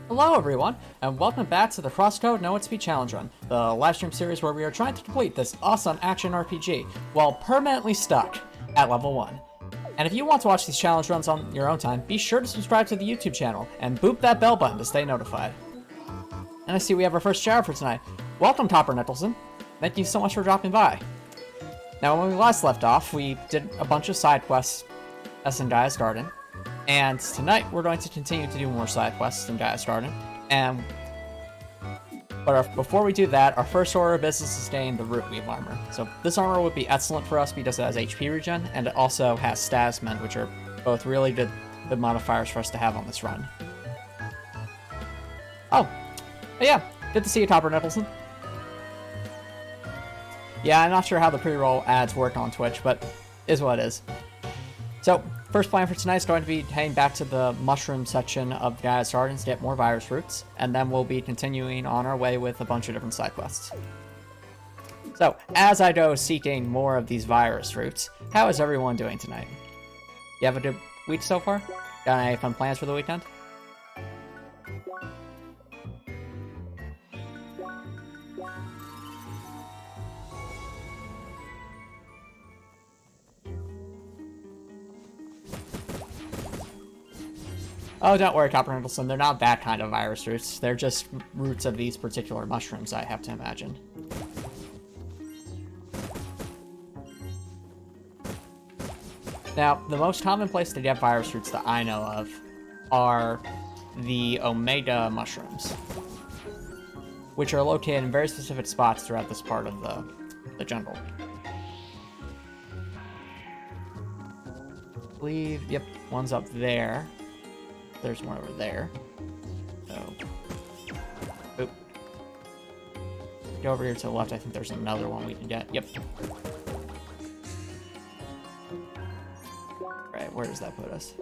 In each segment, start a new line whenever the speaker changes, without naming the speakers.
Hello everyone, and welcome back to the CrossCode No Speed Challenge Run, the livestream series where we are trying to complete this awesome action RPG while permanently stuck at level 1. And if you want to watch these challenge runs on your own time, be sure to subscribe to the YouTube channel and boop that bell button to stay notified. And I see we have our first shower for tonight. Welcome, Topper Nicholson. Thank you so much for dropping by. Now, when we last left off, we did a bunch of side quests in Gaia's Garden. And tonight, we're going to continue to do more side quests in Gaia's Garden. But before we do that, our first order of business is getting the root weave armor. So this armor would be excellent for us because it has HP regen, and it also has status mend, which are both really good modifiers for us to have on this run. Oh, yeah, good to see you, Topper Nicholson. Yeah, I'm not sure how the pre-roll ads work on Twitch, but is what it is. So, first plan for tonight is going to be heading back to the mushroom section of Gaia's Gardens to get more virus roots, and then we'll be continuing on our way with a bunch of different side quests. So, as I go seeking more of these virus roots, how is everyone doing tonight? You have a good week so far? Got any fun plans for the weekend? Oh, don't worry, Topper Nicholson. They're not that kind of virus roots. They're just roots of these particular mushrooms, I have to imagine. Now, the most common place to get virus roots that I know of are the Omega mushrooms, which are located in very specific spots throughout this part of the jungle. I believe, yep, one's up there. There's one over there. So, oop. Go over here to the left. I think there's another one we can get. Yep. Right, where does that put us?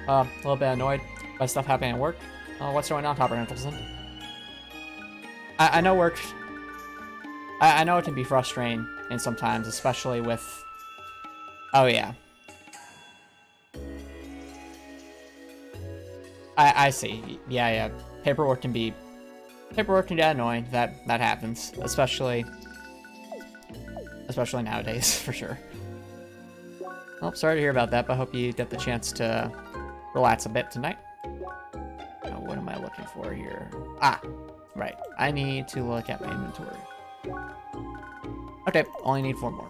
A little bit annoyed by stuff happening at work. What's going on, Topper Nicholson? I know work. I know it can be frustrating, and sometimes, especially with. Oh yeah. I see. Yeah. Paperwork can get annoying. That happens, especially nowadays, for sure. Well, sorry to hear about that, but I hope you get the chance to relax a bit tonight. Now, what am I looking for here? Ah, right. I need to look at my inventory. Okay, only need 4 more.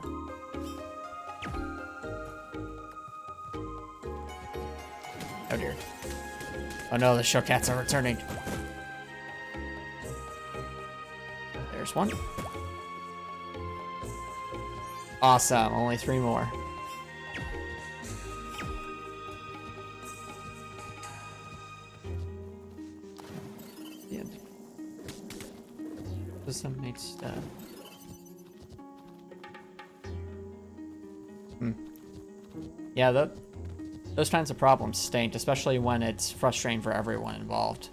Oh dear. Oh no, the show cats are returning. There's one. Awesome, only 3 more. Yeah. Just some neat stuff. Yeah, those kinds of problems stink, especially when it's frustrating for everyone involved.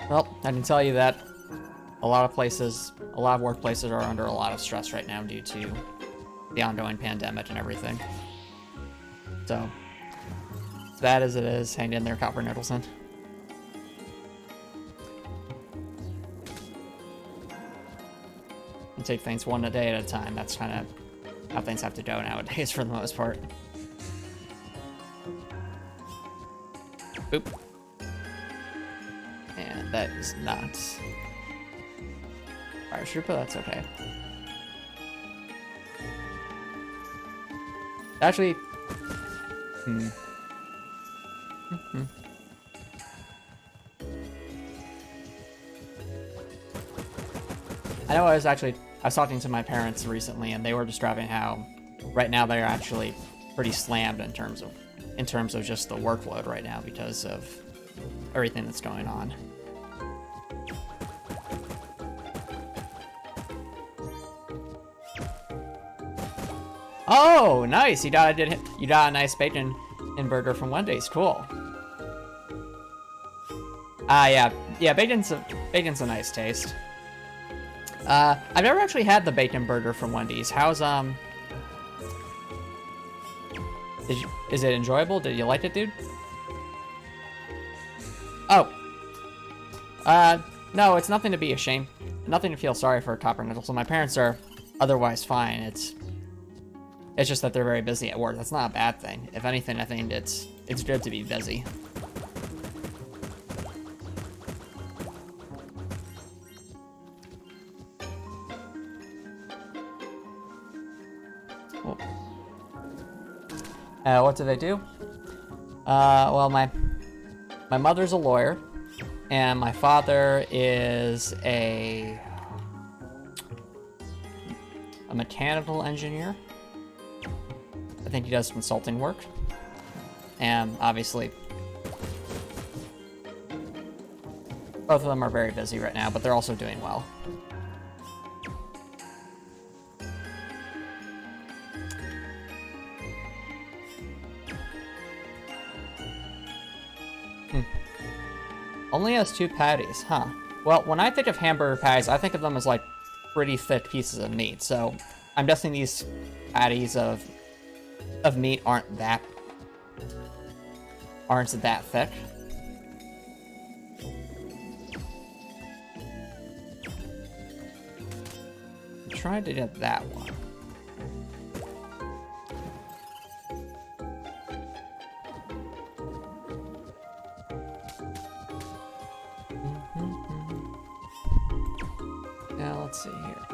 Well, I can tell you that a lot of workplaces are under a lot of stress right now due to the ongoing pandemic and everything. So, as bad as it is, hang in there, Topper Nicholson. And take things one day at a time. That's kind of how things have to go nowadays for the most part. Oop. And that is not fire trooper, but that's okay. Actually, I know I was talking to my parents recently, and they were describing how right now they're actually pretty slammed in terms of just the workload right now because of everything that's going on. Oh, nice! You got a nice bacon and burger from Wendy's. Cool. Yeah, bacon's a nice taste. I've never actually had the bacon burger from Wendy's. How's Is it enjoyable? Did you like it, dude? Oh. No, it's nothing to be ashamed. Nothing to feel sorry for, Copper Niddle. So my parents are otherwise fine. It's just that they're very busy at work. That's not a bad thing. If anything, I think it's good to be busy. Cool. What do they do? Well, my mother's a lawyer, and my father is a mechanical engineer. I think he does consulting work. And obviously, both of them are very busy right now, but they're also doing well. Only has 2 patties, huh? Well, when I think of hamburger patties, I think of them as like pretty thick pieces of meat. So I'm guessing these patties of meat aren't that thick. I'm trying to get that one. Now let's see here.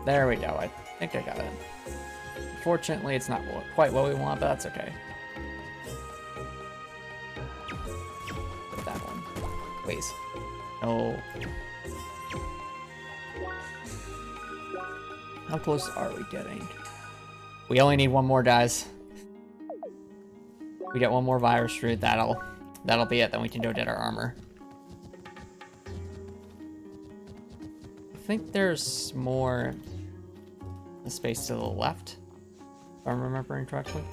There we go. I think I got it. Fortunately, it's not quite what we want, but that's okay. Put that one. Please. No. How close are we getting? We only need one more, guys. We get one more virus fruit. That'll be it. Then we can go get our armor. I think there's more in the space to the left, if I'm remembering correctly.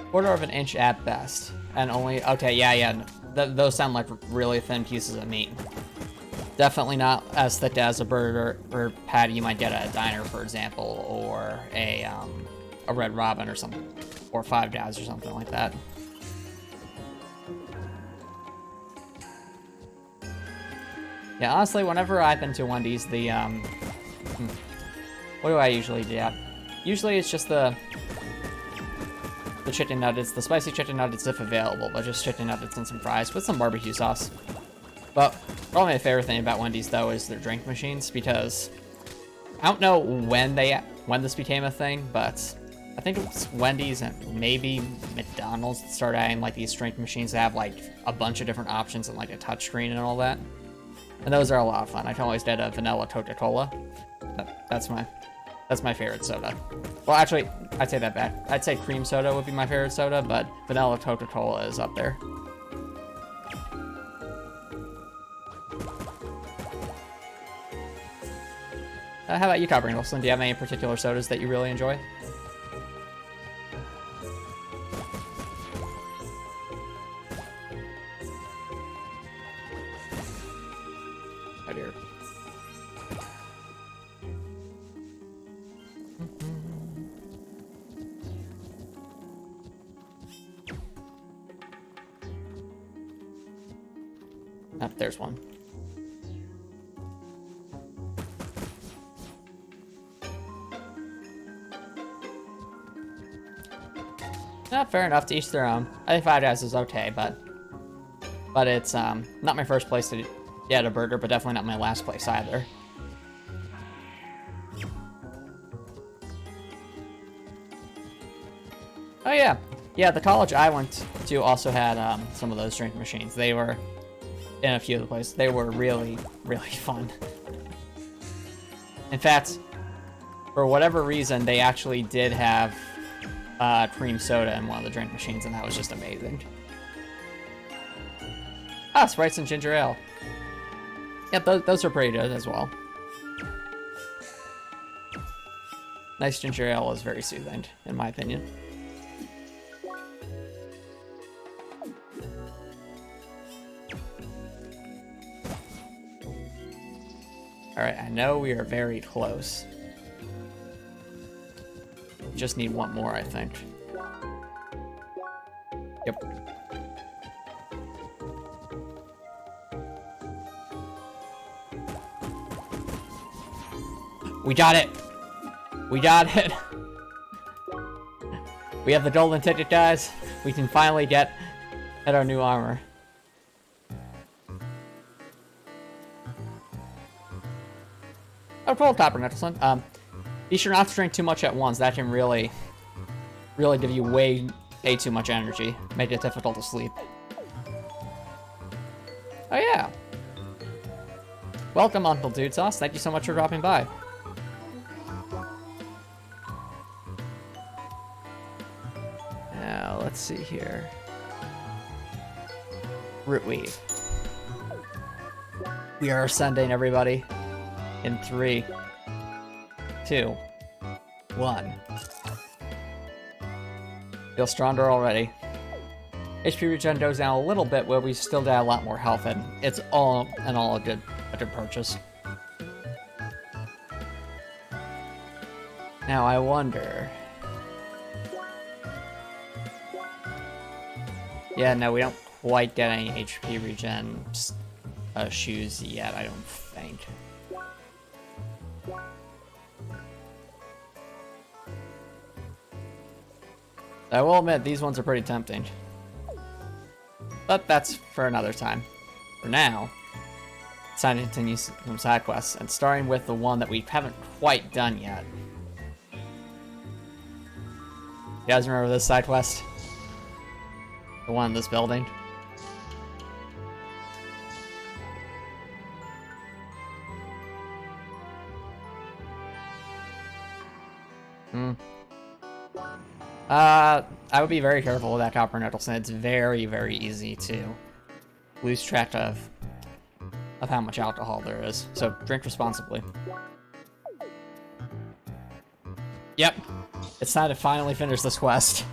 Quarter of an inch at best, and only okay. Yeah. Those sound like really thin pieces of meat. Definitely not as thick as a burger or patty you might get at a diner, for example, or a Red Robin or something, or Five Guys or something like that. Yeah, honestly, whenever I've been to Wendy's, the what do I usually do? Usually it's just the chicken nuggets, the spicy chicken nuggets if available, but just chicken nuggets and some fries with some barbecue sauce. But probably my favorite thing about Wendy's though is their drink machines, because I don't know when this became a thing, but I think it was Wendy's and maybe McDonald's that started adding like these drink machines that have like a bunch of different options and like a touchscreen and all that. And those are a lot of fun. I can always get a vanilla Coca-Cola. That's my favorite soda. Well, actually, I'd say that back. I'd say cream soda would be my favorite soda, but vanilla Coca-Cola is up there. How about you, Copper Wilson? Do you have any particular sodas that you really enjoy? Oh dear. Ah, there's one. Fair enough, to each their own. I think Five Guys is okay, but it's not my first place to get a burger, but definitely not my last place either. Oh yeah, the college I went to also had some of those drink machines. They were in a few of the places. They were really, really fun. In fact, for whatever reason, they actually did have cream soda in one of the drink machines, and that was just amazing. Ah, Sprites and ginger ale. Yeah, those are pretty good as well. Nice ginger ale is very soothing, in my opinion. Alright, I know we are very close. Just need one more, I think. Yep. We got it! We got it! We have the golden ticket, guys. We can finally get our new armor. Oh, cool, Copper Nicholson. Be sure not to drink too much at once. That can really give you way too much energy. Make it difficult to sleep. Oh, yeah. Welcome, Uncle Dude Sauce. Thank you so much for dropping by. Now, let's see here. Root Weave. We are ascending, everybody. In 3, 2, 1. Feel stronger already. HP regen goes down a little bit, but we still got a lot more health, and it's all in all a good purchase. Now I wonder. Yeah, no, we don't quite get any HP regen shoes yet, I don't think. I will admit, these ones are pretty tempting. But that's for another time. For now, it's time to continue some side quests, and starting with the one that we haven't quite done yet. You guys remember this side quest? The one in this building? I would be very careful with that Copper Nicholson. It's very, very easy to lose track of how much alcohol there is. So drink responsibly. Yep. It's time to finally finish this quest.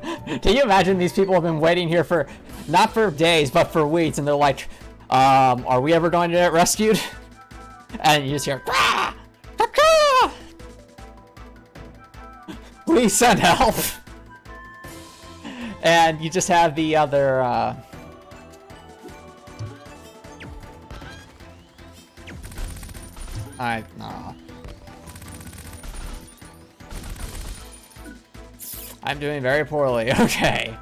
Can you imagine these people have been waiting here for, not for days, but for weeks, and they're like, are we ever going to get rescued? And you just hear, "Rah! Caw-caw! Please send help!" And you just have the other, I'm doing very poorly, okay.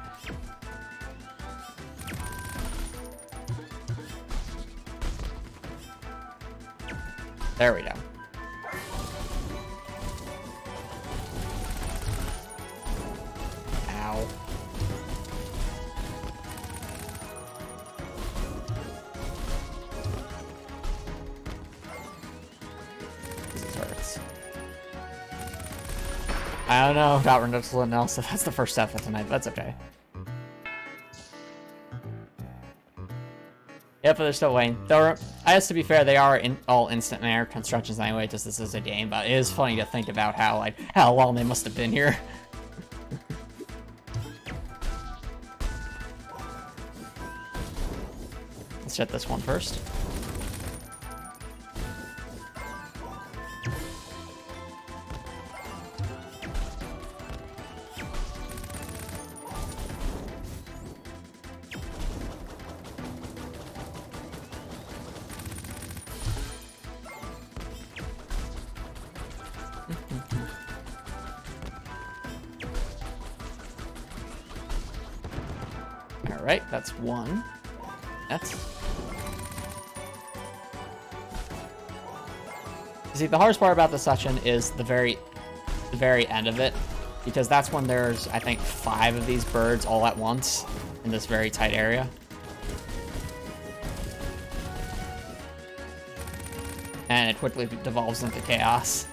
There we go. Ow. This hurts. I don't know, got rid of something else, so that's the first step of tonight, but that's okay. Yep, but they're still waiting. Though, I guess to be fair, they are all instant manner constructions anyway, just this is a game, but it is funny to think about how long they must have been here. Let's hit this one first. Alright, that's one. That's... See, the hardest part about this section is the very end of it, because that's when there's, I think, 5 of these birds all at once in this very tight area. And it quickly devolves into chaos.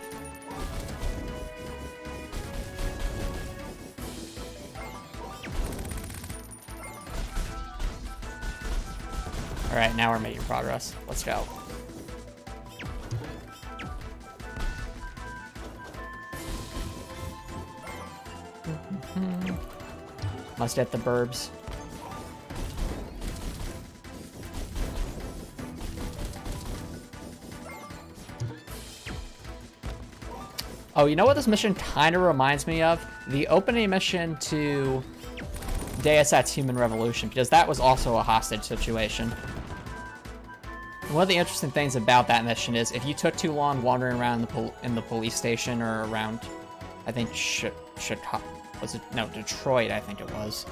Alright, now we're making progress. Let's go. Must hit the burbs. Oh, you know what this mission kind of reminds me of? The opening mission to Deus Ex Human Revolution, because that was also a hostage situation. And one of the interesting things about that mission is if you took too long wandering around in the police station or around, I think, Detroit, I think it was.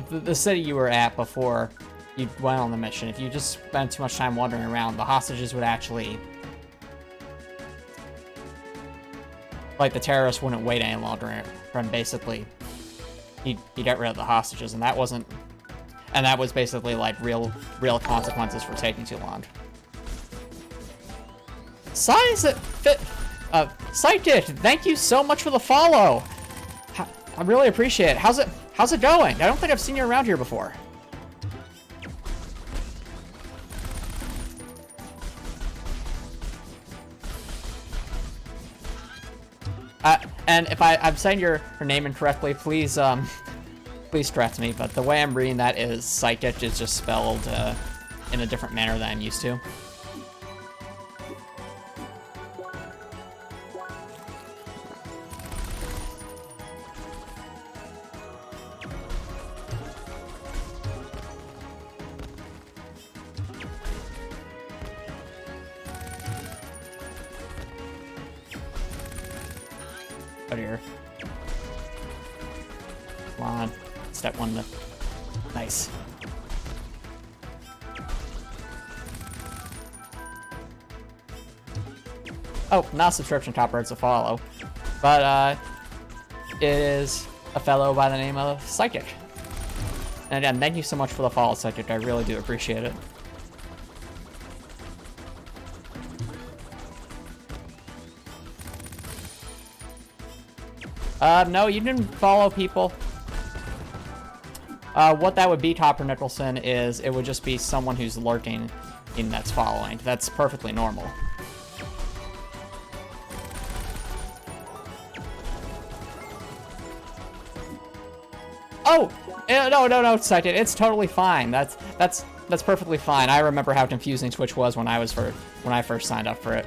The city you were at before you went on the mission. If you just spent too much time wandering around, the hostages would actually... Like, the terrorists wouldn't wait any longer, and basically, he'd get rid of the hostages, and that wasn't... And that was basically, like, real consequences for taking too long. Sidequest, thank you so much for the follow! I really appreciate it. How's it going? I don't think I've seen you around here before. And if I'm saying your name incorrectly, please please correct me, but the way I'm reading that is Psychic is just spelled in a different manner than I'm used to. Oh dear. Come on. Step one to... Nice. Oh, not a subscription topper, it's a follow. But, it is a fellow by the name of Psychic. And again, thank you so much for the follow, Psychic. I really do appreciate it. No, you didn't follow people. What that would be, Topper Nicholson, is it would just be someone who's lurking and that's following. That's perfectly normal. Oh! No, Psychic. It's totally fine. That's perfectly fine. I remember how confusing Twitch was when I first signed up for it.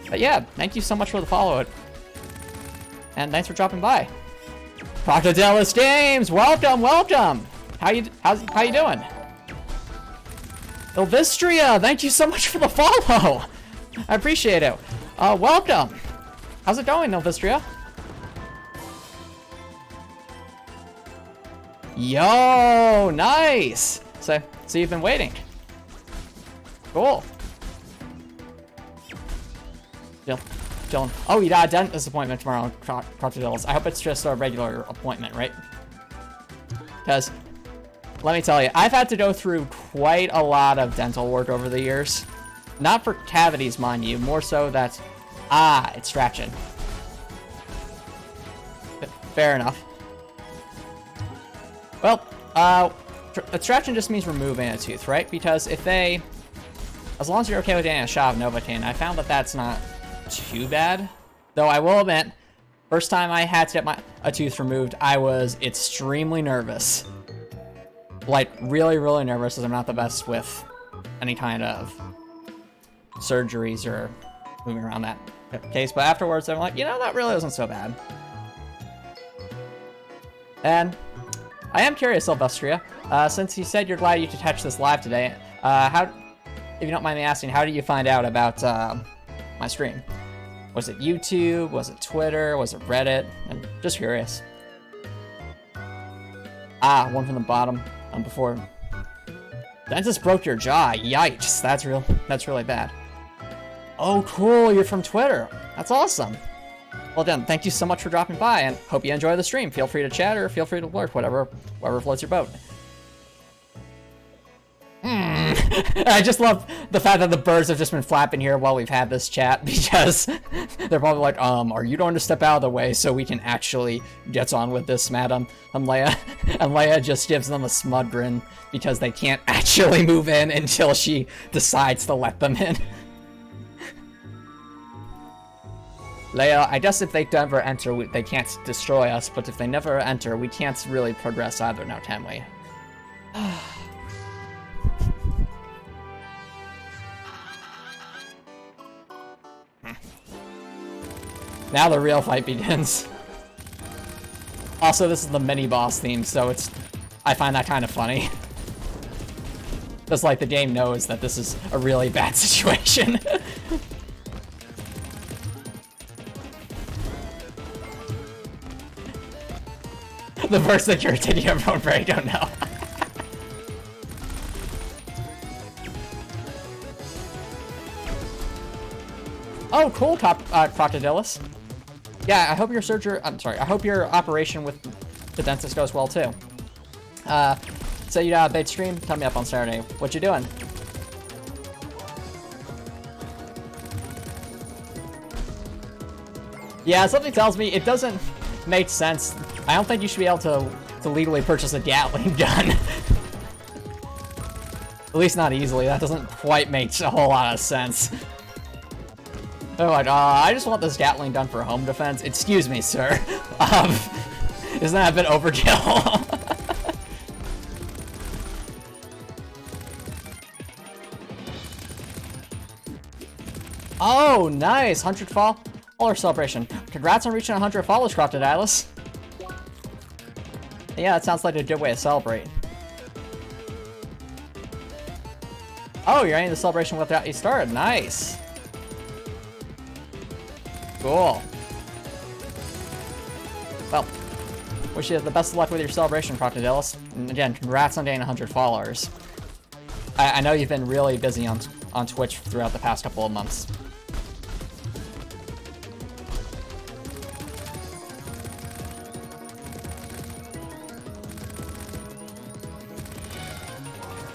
But yeah, thank you so much for the follow. And thanks for dropping by. Crocodilus Games, welcome! How you doing? Ilvistria, thank you so much for the follow. I appreciate it. Welcome. How's it going, Ilvistria? Yo, nice. So you've been waiting. Cool. Dylan. Oh, you got a dentist appointment tomorrow, Crocodilus. I hope it's just a regular appointment, right? Because, let me tell you, I've had to go through quite a lot of dental work over the years. Not for cavities, mind you, more so that, extraction. Fair enough. Well, extraction just means removing a tooth, right? Because if they, as long as you're okay with getting a shot of Novocaine, I found that that's not too bad. Though I will admit, first time I had to get a tooth removed, I was extremely nervous. Like, really, really nervous, as I'm not the best with any kind of surgeries or moving around that case. But afterwards, I'm like, you know, that really wasn't so bad. And I am curious, Silvestria, since you said you're glad you could catch this live today, if you don't mind me asking, how did you find out about my stream? Was it YouTube? Was it Twitter? Was it Reddit? I'm just curious. One from the bottom. Before. Dentist broke your jaw. Yikes. That's really bad. Oh, cool. You're from Twitter. That's awesome. Well done. Thank you so much for dropping by, and hope you enjoy the stream. Feel free to chat or feel free to lurk, whatever floats your boat. I just love the fact that the birds have just been flapping here while we've had this chat, because they're probably like, are you going to step out of the way so we can actually get on with this, madam? And Leia just gives them a smug grin because they can't actually move in until she decides to let them in. Leia, I guess if they never enter, they can't destroy us, but if they never enter, we can't really progress either now, can we? Now the real fight begins. Also, this is the mini-boss theme, so I find that kind of funny. Just like the game knows that this is a really bad situation. The first thing you're taking everyone very don't know. Oh, cool, Crocodilus. Yeah, I hope your surgery. I'm sorry. I hope your operation with the dentist goes well too. So you bait stream? Tell me up on Saturday. What you doing? Yeah, something tells me it doesn't make sense. I don't think you should be able to legally purchase a Gatling gun. At least not easily. That doesn't quite make a whole lot of sense. They're like, I just want this Gatling gun for home defense. Excuse me, sir. Isn't that a bit overkill? Oh, nice! 100 follower celebration. Congrats on reaching 100 followers, Crocodilus. Yeah, that sounds like a good way to celebrate. Oh, you're ending the celebration without you started. Nice. Cool. Well, wish you the best of luck with your celebration, Crocodilus. And again, congrats on getting 100 followers. I know you've been really busy on Twitch throughout the past couple of months.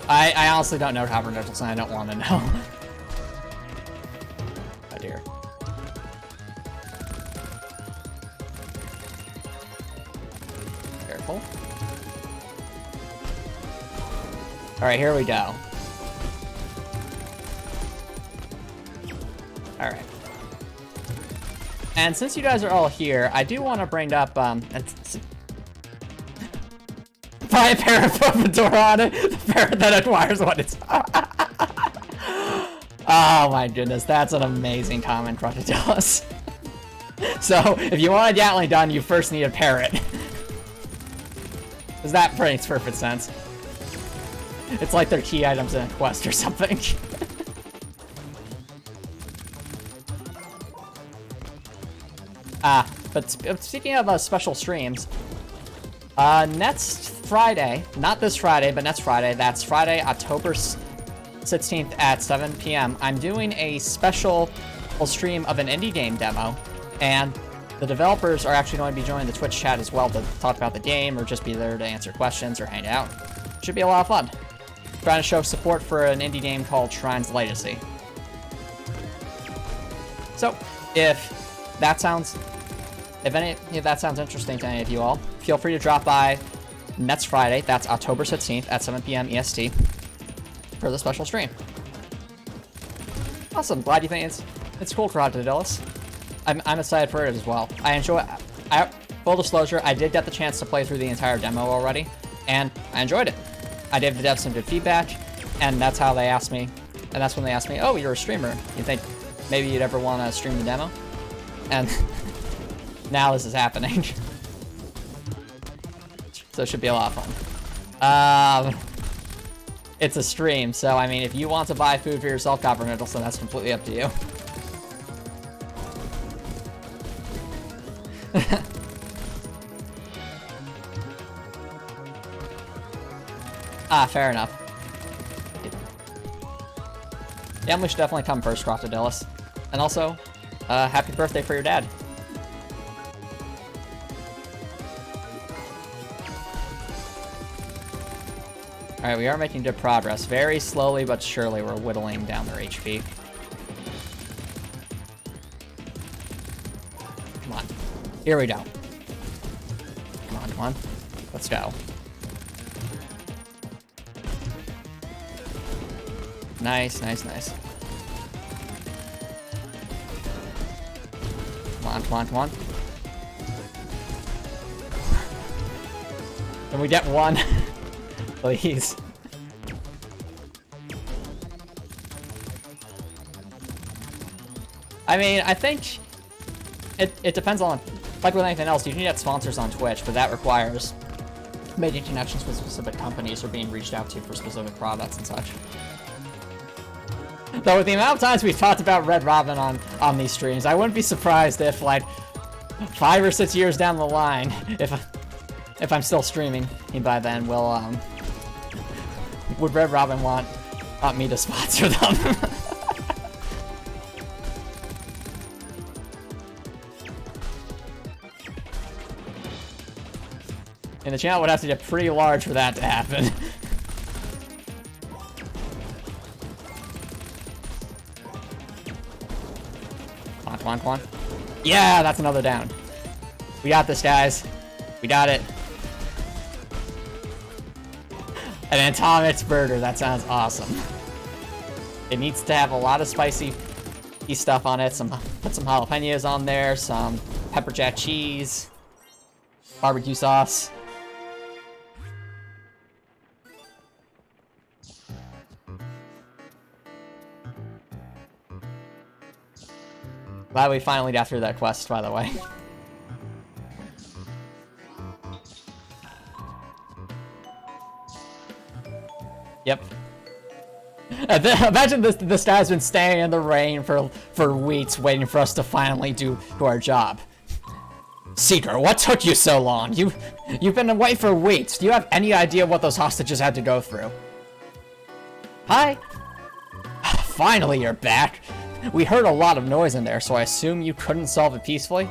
I honestly don't know Copper Nicholson. I don't want to know. Oh dear. Careful. Alright, here we go. Alright. And since you guys are all here, I do want to bring up, buy a pair of Fedora on it, the pair that acquires what it's... Oh my goodness, that's an amazing comment, Crocodilus. So, if you want a Gatling gun, you first need a parrot. Because that makes perfect sense. It's like they're key items in a quest or something. But speaking of special streams, next Friday, not this Friday, but next Friday, that's Friday, October 16th at 7 p.m., I'm doing a special stream of an indie game demo, and the developers are actually going to be joining the Twitch chat as well to talk about the game, or just be there to answer questions or hang out. Should be a lot of fun. Trying to show support for an indie game called Shrine's Legacy. So, if any of that sounds interesting to any of you all, feel free to drop by next Friday, that's October 16th at 7 p.m. EST, for the special stream. Awesome, glad you think it's cool, Crocodilus. I'm excited for it as well. I enjoy it. Full disclosure, I did get the chance to play through the entire demo already, and I enjoyed it. I gave the devs some good feedback, and that's how they asked me, and that's when they asked me, oh, you're a streamer. You think maybe you'd ever want to stream the demo? And now this is happening. So it should be a lot of fun. It's a stream, so I mean, if you want to buy food for yourself, Copper Nicholson, that's completely up to you. Fair enough. Family should definitely come first, Crocodilus. And also, happy birthday for your dad. Alright, we are making good progress. Very slowly but surely we're whittling down their HP. Come on. Here we go. Come on, come on. Let's go. Nice, nice, nice. Come on, come on, come on. Can we get one? Please. I mean, I think it depends on, like with anything else, you can get sponsors on Twitch, but that requires making connections with specific companies or being reached out to for specific products and such. Though with the amount of times we've talked about Red Robin on these streams, I wouldn't be surprised if, like, 5 or 6 years down the line, if I'm still streaming by then, would Red Robin want me to sponsor them? And the channel would have to get pretty large for that to happen. Come on, come on. Yeah, that's another down. We got this, guys. We got it. An Antomicx burger. That sounds awesome. It needs to have a lot of spicy stuff on it. Put some jalapenos on there. Some pepper jack cheese. Barbecue sauce. Glad we finally got through that quest, by the way. Yep. Imagine this guy's been staying in the rain for weeks waiting for us to finally do our job. Seeker, what took you so long? You've been away for weeks. Do you have any idea what those hostages had to go through? Hi. Finally, you're back. We heard a lot of noise in there, so I assume you couldn't solve it peacefully?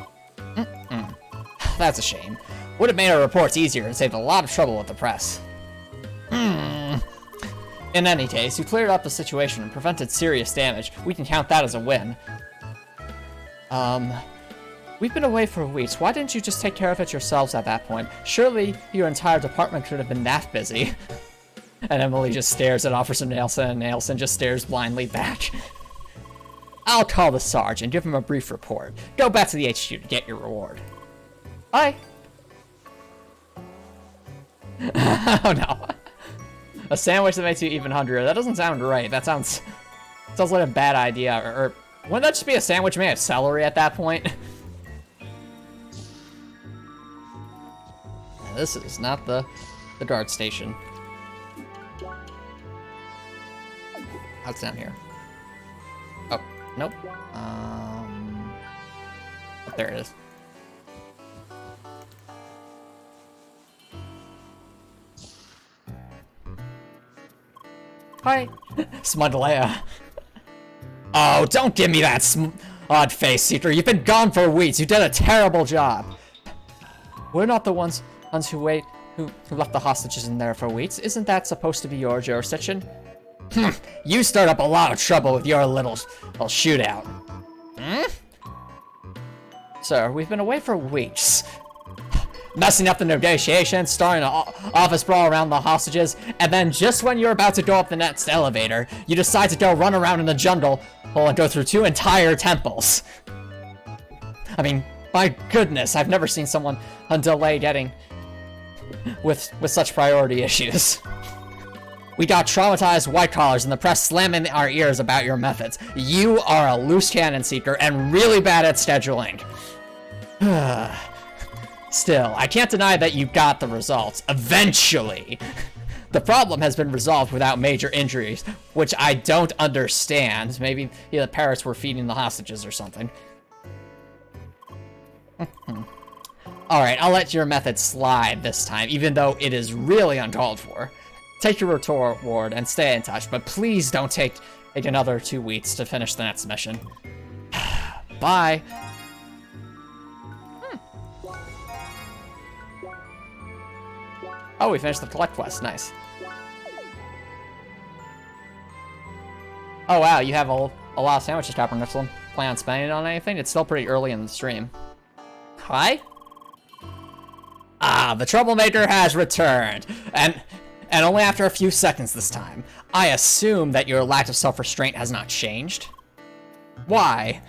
That's a shame. Would have made our reports easier and saved a lot of trouble with the press. In any case, you cleared up the situation and prevented serious damage. We can count that as a win. We've been away for weeks. Why didn't you just take care of it yourselves at that point? Surely your entire department could have been that busy. And Emily just stares at Officer Nelson, and Nelson just stares blindly back. I'll call the Sarge and give him a brief report. Go back to the HQ to get your reward. Bye. Oh no. A sandwich that makes you even hungrier. That doesn't sound right. That sounds like a bad idea. Or wouldn't that just be a sandwich made of celery at that point? This is not the guard station. What's down here? Oh, nope. Oh, there it is. Hi. Smudlea. Oh, don't give me that odd face, Seeker. You've been gone for weeks. You did a terrible job. We're not the ones who left the hostages in there for weeks. Isn't that supposed to be your jurisdiction? You stirred up a lot of trouble with your little shootout. Sir, we've been away for weeks. Messing up the negotiations, starting an office brawl around the hostages, and then just when you're about to go up the next elevator, you decide to go run around in the jungle and go through 2 entire temples. I mean, my goodness, I've never seen someone delay getting with such priority issues. We got traumatized white collars and the press slamming our ears about your methods. You are a loose cannon, Seeker, and really bad at scheduling. Still, I can't deny that you got the results. Eventually. The problem has been resolved without major injuries, which I don't understand. Maybe the parrots were feeding the hostages or something. Alright, I'll let your method slide this time, even though it is really uncalled for. Take your reward and stay in touch, but please don't take another 2 weeks to finish the next mission. Bye. Oh, we finished the collect quest. Nice. Oh wow, you have a lot of sandwiches, Captain Nixon. Plan on spending it on anything? It's still pretty early in the stream. Hi? Ah, the troublemaker has returned. And only after a few seconds this time. I assume that your lack of self-restraint has not changed. Why?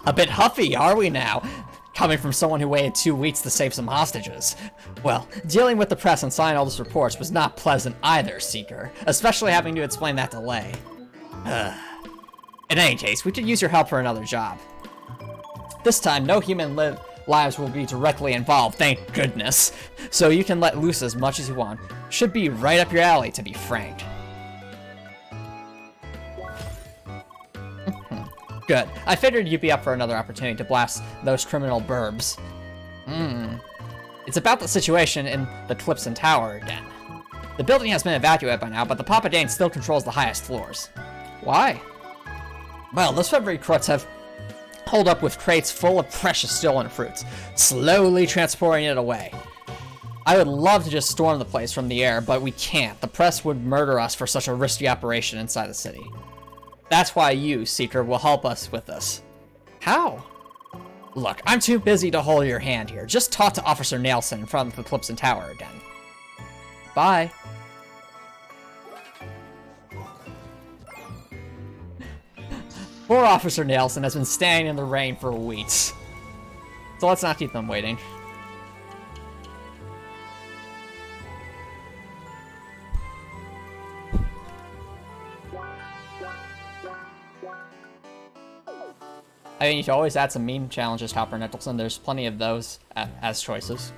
A bit huffy, are we now? Coming from someone who waited 2 weeks to save some hostages. Well, dealing with the press and signing all those reports was not pleasant either, Seeker. Especially having to explain that delay. In any case, we could use your help for another job. This time, no human lives will be directly involved, thank goodness. So you can let loose as much as you want. Should be right up your alley, to be frank. Good. I figured you'd be up for another opportunity to blast those criminal burbs. It's about the situation in the Tiefsee Tower again. The building has been evacuated by now, but the Papa Dane still controls the highest floors. Why? Well, those February crooks have holed up with crates full of precious stolen fruits, slowly transporting it away. I would love to just storm the place from the air, but we can't. The press would murder us for such a risky operation inside the city. That's why you, Seeker, will help us with this. How? Look, I'm too busy to hold your hand here. Just talk to Officer Nelson in front of the Tiefsee Tower again. Bye. Poor Officer Nelson has been standing in the rain for weeks. So let's not keep them waiting. I mean, you can always add some meme challenges, Hopper Nicholson. There's plenty of those as choices.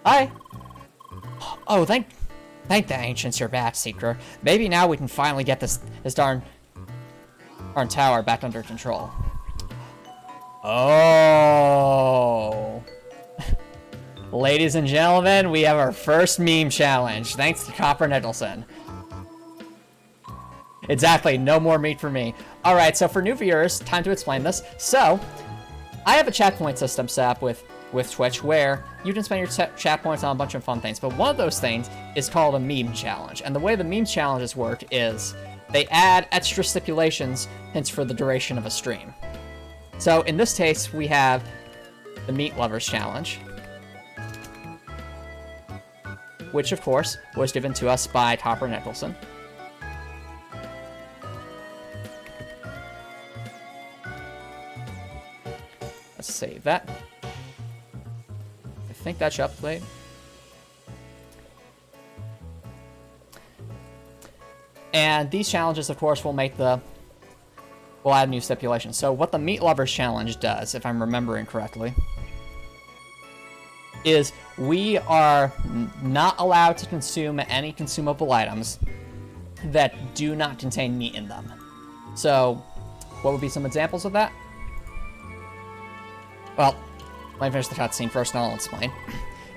Hi! Oh, thank the ancients you're back, Seeker. Maybe now we can finally get this darn tower back under control. Oh! Ladies and gentlemen, we have our first meme challenge, thanks to Copper Nicholson. Exactly, no more meat for me. Alright, so for new viewers, time to explain this. So, I have a chat point system set up with Twitch where you can spend your chat points on a bunch of fun things, but one of those things is called a meme challenge. And the way the meme challenges work is they add extra stipulations, hints for the duration of a stream. So in this case, we have the Meat Lovers Challenge, which of course was given to us by Copper Nicholson. Let's save that. I think that should update. And these challenges, of course, will add new stipulations. So what the Meat Lovers Challenge does, if I'm remembering correctly, is we are not allowed to consume any consumable items that do not contain meat in them. So what would be some examples of that? Well, let me finish the cutscene first and I'll explain.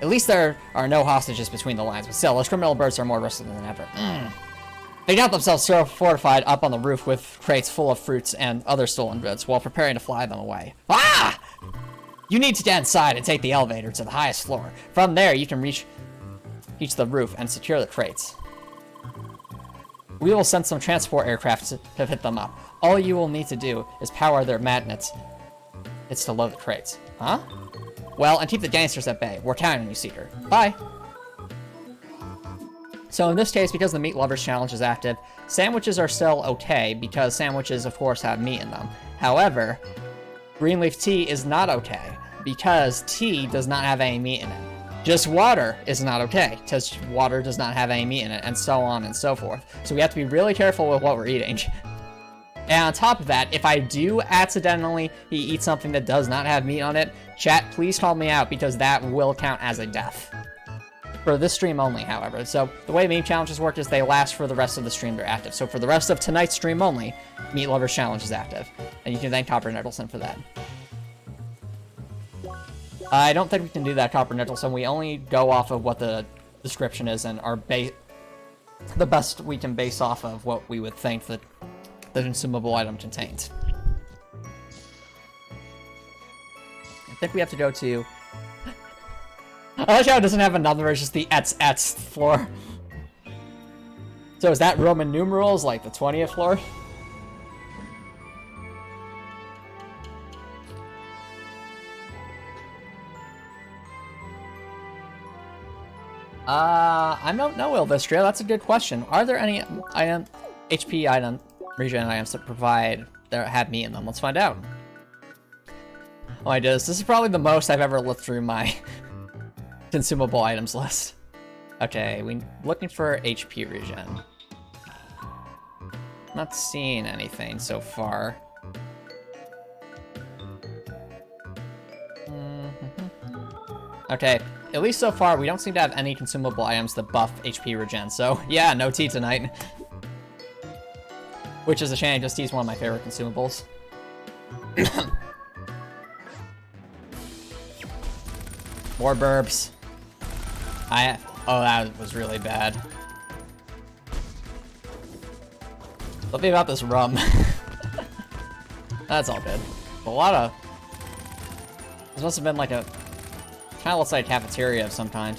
At least there are no hostages between the lines, but still, those criminal birds are more risky than ever. They got themselves so fortified up on the roof with crates full of fruits and other stolen goods while preparing to fly them away. Ah! You need to get inside and take the elevator to the highest floor. From there, you can reach the roof and secure the crates. We will send some transport aircraft to pick them up. All you will need to do is power their magnets. It's to load the crates. Huh? Well, and keep the gangsters at bay. We're counting on you, Seeker. Bye! So in this case, because the Meat Lovers Challenge is active, sandwiches are still okay, because sandwiches, of course, have meat in them. However, green leaf tea is not okay, because tea does not have any meat in it. Just water is not okay, because water does not have any meat in it, and so on and so forth. So we have to be really careful with what we're eating. And on top of that, if I do accidentally eat something that does not have meat on it, chat, please call me out, because that will count as a death. For this stream only, however. So the way meme challenges work is they last for the rest of the stream they're active. So for the rest of tonight's stream only, Meat Lovers Challenge is active. And you can thank Copper Nicholson for that. I don't think we can do that, Copper Nicholson. We only go off of what the description is and are the best we can base off of what we would think that the consumable item contains. I think we have to go to... I like how it doesn't have a number, it's just the ets floor. So is that Roman numerals, like the 20th floor? I don't know, Ilvistria. That's a good question. Are there any HP item regen items that have meat in them? Let's find out. Oh my goodness, this is probably the most I've ever looked through my consumable items list. Okay, we're looking for HP regen. Not seeing anything so far. Okay, at least so far, we don't seem to have any consumable items that buff HP regen, so yeah, no tea tonight. Which is a shame, just tea's one of my favorite consumables. More burps. Oh, that was really bad. Something about this rum. That's all good. A lot of... This must have been like a... Kind of looks like a cafeteria of some kind.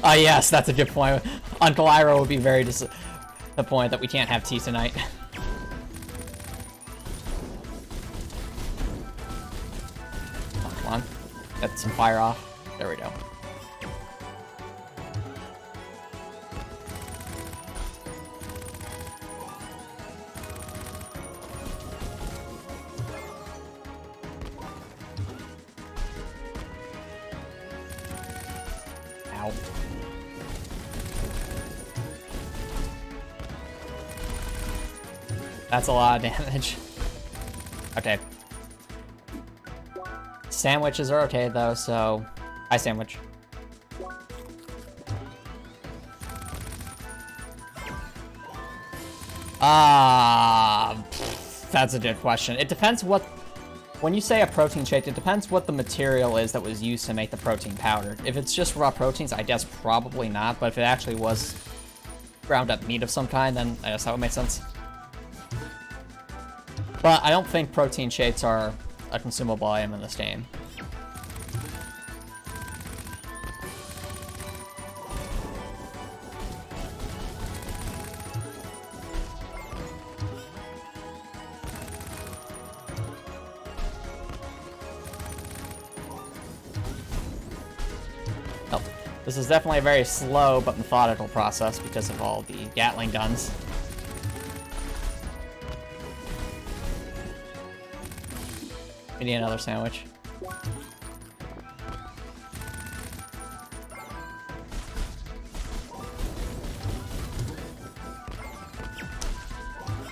Oh yes, that's a good point. Uncle Iroh would be very disappointed that we can't have tea tonight. Oh, come on. Get some fire off. There we go. Ow. That's a lot of damage. Okay. Sandwiches are okay though, so... Hi, sandwich. That's a good question. It depends what... When you say a protein shake, it depends what the material is that was used to make the protein powder. If it's just raw proteins, I guess probably not, but if it actually was ground up meat of some kind, then I guess that would make sense. But I don't think protein shakes are a consumable item in this game. Oh, this is definitely a very slow but methodical process because of all the Gatling guns. We need another sandwich.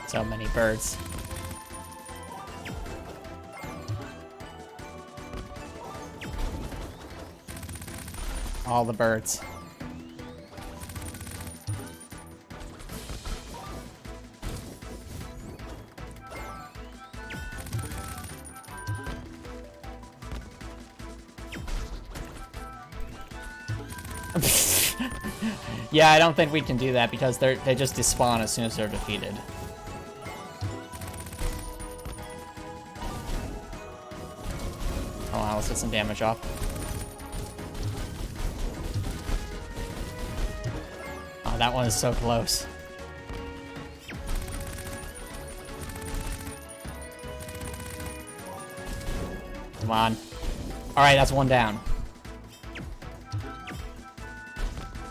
So many birds. All the birds. Yeah, I don't think we can do that because they just despawn as soon as they're defeated. Oh wow, let's get some damage off. Oh, that one is so close. Come on. Alright, that's one down.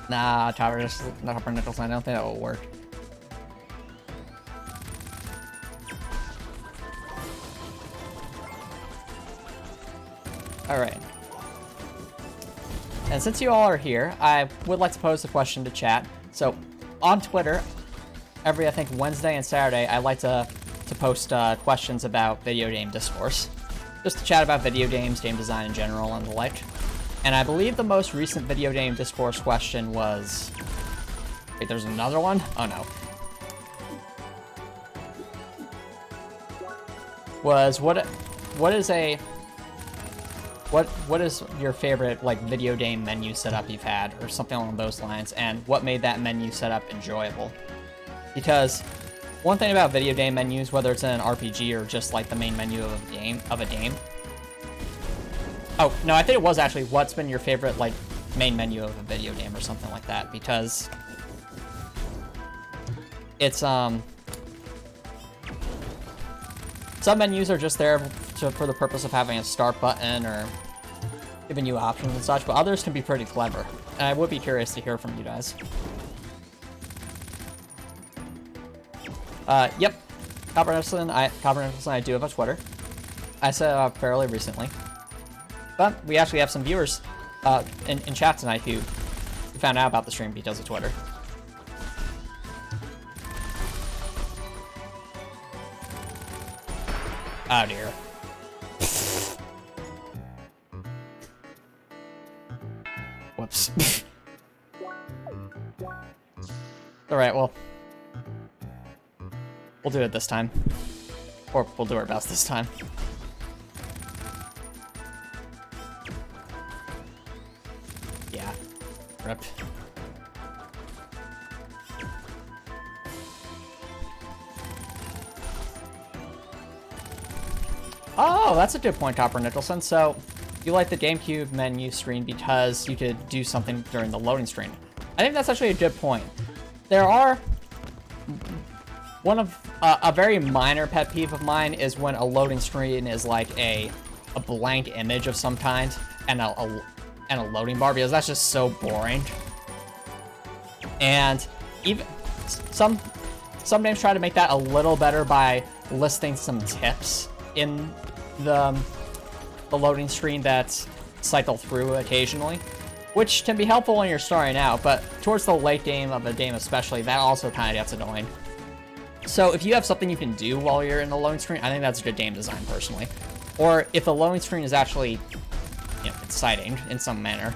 Nah, Copper Nickels, I don't think that will work. Alright. And since you all are here, I would like to pose a question to chat. So, on Twitter, every, I think, Wednesday and Saturday, I like to post questions about video game discourse. Just to chat about video games, game design in general, and the like. And I believe the most recent video game discourse question was... Wait, there's another one? Oh no. Was what is your favorite like video game menu setup you've had, or something along those lines, and what made that menu setup enjoyable? Because one thing about video game menus, whether it's in an RPG or just like the main menu of a game. Oh, no, I think it was actually what's been your favorite, like, main menu of a video game or something like that, because it's, some menus are just there for the purpose of having a start button or giving you options and such, but others can be pretty clever, and I would be curious to hear from you guys. Yep, Copper Nicholson, I do have a Twitter. I set it up fairly recently. But we actually have some viewers in chat tonight who found out about the stream because of Twitter. Oh dear. Whoops. Alright, well. We'll do it this time. Or we'll do our best this time. Yeah. Rip. Oh, that's a good point, Copper Nicholson. So, you like the GameCube menu screen because you could do something during the loading screen. I think that's actually a good point. There are... One of... a very minor pet peeve of mine is when a loading screen is like a blank image of some kind and a loading bar, because that's just so boring. And even... Some games try to make that a little better by listing some tips in the loading screen that cycle through occasionally, which can be helpful when you're starting out, but towards the late game of a game especially, that also kind of gets annoying. So if you have something you can do while you're in the loading screen, I think that's good game design, personally. Or if the loading screen is actually, you know, exciting in some manner.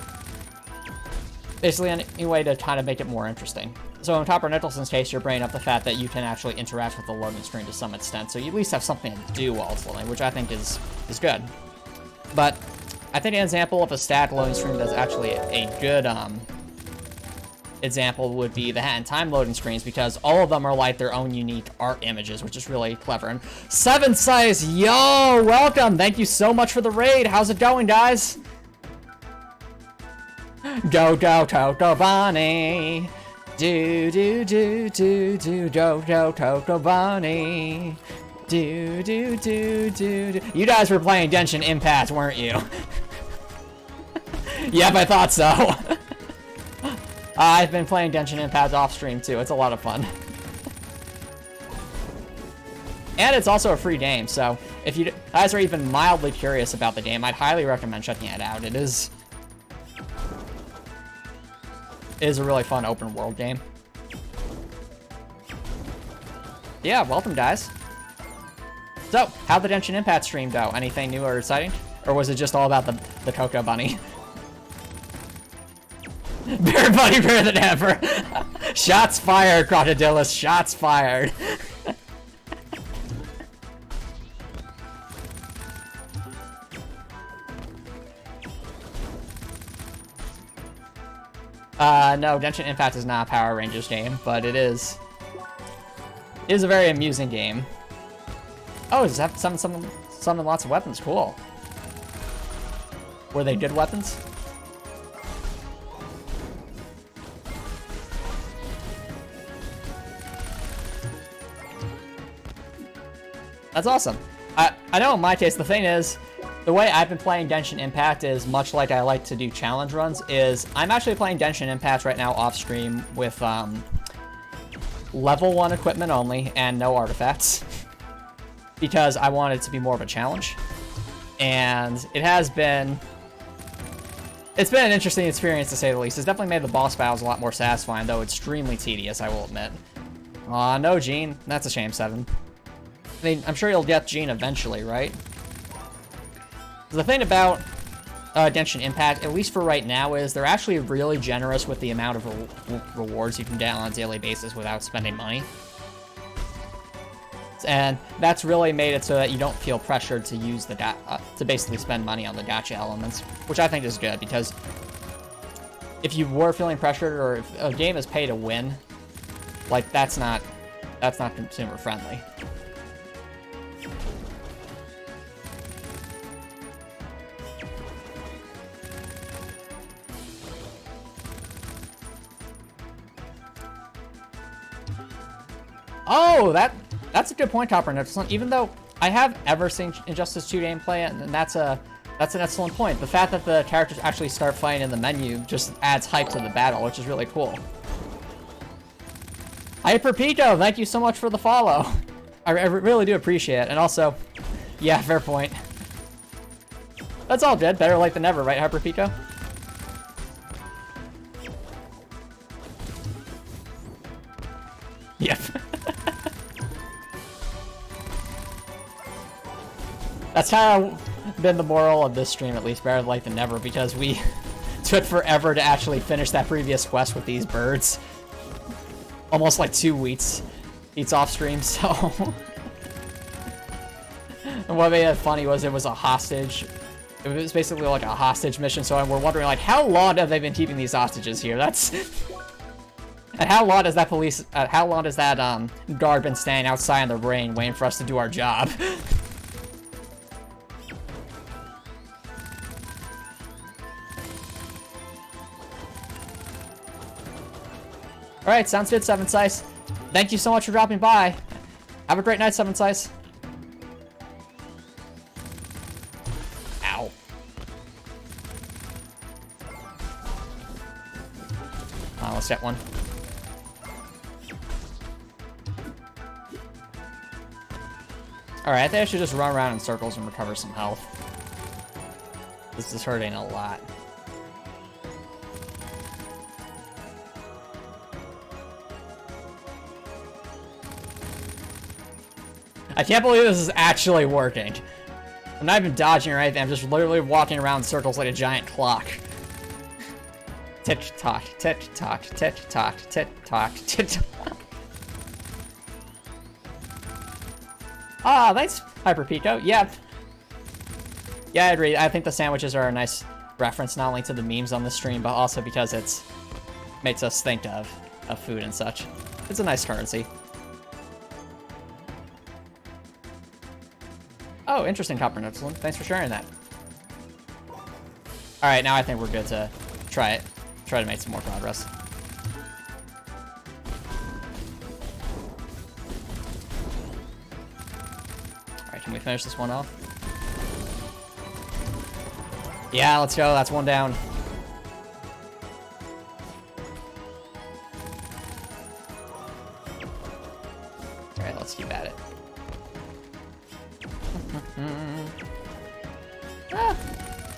Basically, any way to kind of make it more interesting. So in Copper Nicholson's case, you're bringing up the fact that you can actually interact with the loading screen to some extent, so you at least have something to do while it's loading, which I think is good. But I think an example of a static loading screen that's actually a good example would be the Hat in Time loading screens, because all of them are like their own unique art images, which is really clever. And Seven Size, yo, welcome! Thank you so much for the raid. How's it going, guys? Go, go, Toto Bunny. Do, do, do, do, do, do, do, Toto Bunny. Do, do, do, do, do. You guys were playing Genshin Impact, weren't you? Yep, I thought so. I've been playing Genshin Impact off stream too. It's a lot of fun. And it's also a free game, so if you guys are even mildly curious about the game, I'd highly recommend checking it out. It is a really fun open world game. Yeah, welcome guys. So, how'd the Genshin Impact stream go? Anything new or exciting? Or was it just all about the Cocoa Bunny? Better buddy, better than ever. Shots fired, Crocodilus. Shots fired. No, Genshin Impact is not a Power Rangers game, but it is a very amusing game. Oh, does that summon lots of weapons? Cool. Were they good weapons? That's awesome. I know in my case, the thing is, the way I've been playing Genshin Impact is much like I like to do challenge runs, is I'm actually playing Genshin Impact right now off stream with level 1 equipment only and no artifacts. Because I want it to be more of a challenge. And it's been an interesting experience to say the least. It's definitely made the boss battles a lot more satisfying, though extremely tedious, I will admit. Aw, no Gene. That's a shame, Seven. I mean, I'm sure you'll get Gene eventually, right? The thing about Genshin Impact, at least for right now, is they're actually really generous with the amount of rewards you can get on a daily basis without spending money. And that's really made it so that you don't feel pressured to use the to basically spend money on the gacha elements, which I think is good, because if you were feeling pressured, or if a game is pay to win, like that's not consumer friendly. Oh, that's a good point, Copper Nicholson. Even though I have ever seen Injustice 2 gameplay, and that's an excellent point. The fact that the characters actually start fighting in the menu just adds hype to the battle, which is really cool. Hyper Pico, thank you so much for the follow. I really do appreciate it. And also, yeah, fair point. That's all good. Better late than never, right, Hyper Pico? Yep. That's kind of been the moral of this stream, at least better late than never, because we took forever to actually finish that previous quest with these birds. Almost like 2 weeks off stream, so... And what made it funny was it was a hostage. It was basically like a hostage mission, so we're wondering, like, how long have they been keeping these hostages here? That's... And how long does that guard been standing outside in the rain waiting for us to do our job? Alright, sounds good, Seven Size. Thank you so much for dropping by. Have a great night, Seven Size. Ow. Let's get one. Alright, I think I should just run around in circles and recover some health. This is hurting a lot. I can't believe this is actually working. I'm not even dodging or anything, I'm just literally walking around in circles like a giant clock. Tick-tock, tick-tock, tick-tock, tick-tock, tick-tock. Ah, thanks, Hyper Pico. Yeah. Yeah, I agree. I think the sandwiches are a nice reference not only to the memes on the stream, but also because it makes us think of food and such. It's a nice currency. Oh, interesting, Copper Nipsland. Thanks for sharing that. Alright, now I think we're good to try to make some more progress. Alright, can we finish this one off? Yeah, let's go. That's one down. Alright, let's keep at it.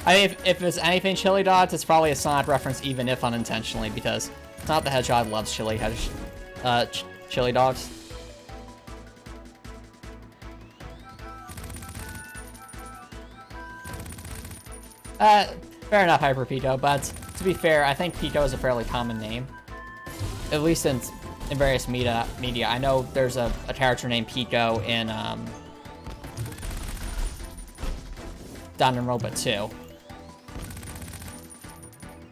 If it's anything chili dogs, it's probably a Sonic reference, even if unintentionally, because Sonic the Hedgehog loves chili dogs. Fair enough, Hyper Pico, but to be fair, I think Pico is a fairly common name. At least in various media. I know there's a character named Pico in Danganronpa 2.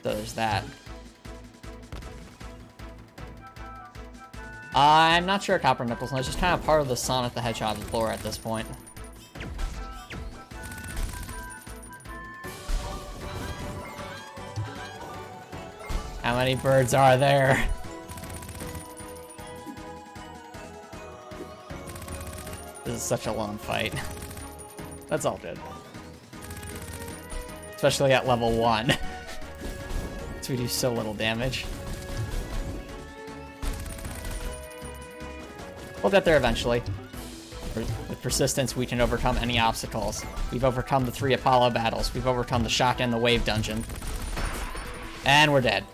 So there's that. I'm not sure Copper Nipples, it's just kind of part of the Sonic the Hedgehog lore at this point. How many birds are there? This is such a long fight. That's all good. Especially at level 1. So we do so little damage. We'll get there eventually. With persistence, we can overcome any obstacles. We've overcome the 3 Apollo battles. We've overcome the shock and the wave dungeon. And we're dead.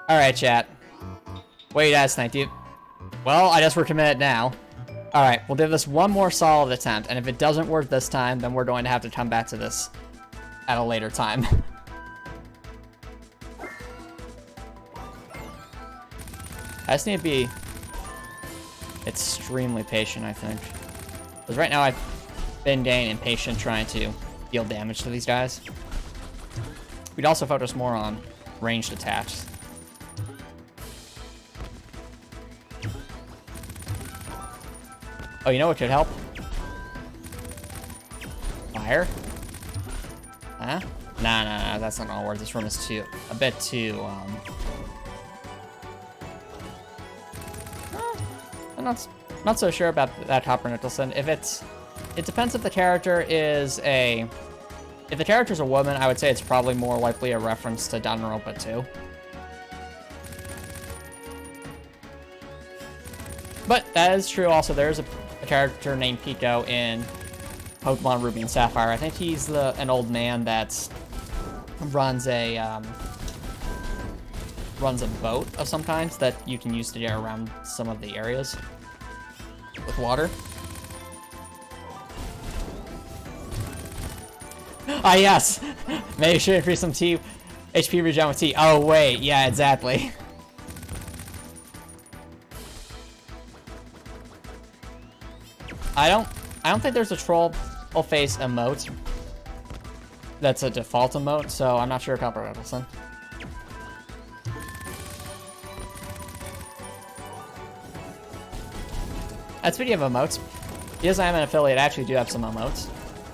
Alright, chat. What do you guys think, dude? Well, I guess we're committed now. Alright, we'll give this one more solid attempt, and if it doesn't work this time, then we're going to have to come back to this at a later time. I just need to be extremely patient, I think. Because right now I've been getting impatient trying to deal damage to these guys. We'd also focus more on ranged attacks. Oh, you know what could help? Fire? Huh? Nah, that's not gonna work. This room is a bit too, I'm not so sure about that, Hopper Nicholson. It depends if the character is if the character's a woman, I would say it's probably more likely a reference to Danganronpa 2. But that is true also. There's a character named Pico in Pokemon Ruby and Sapphire. I think he's an old man that runs a runs a boat of some kind that you can use to get around some of the areas with water. Ah, yes! Make sure to free some tea. HP regen with tea. Oh, wait. Yeah, exactly. I don't think there's a troll face emote that's a default emote, so I'm not sure, Copper Edelson. Speaking of emotes, because I am an affiliate, I actually do have some emotes.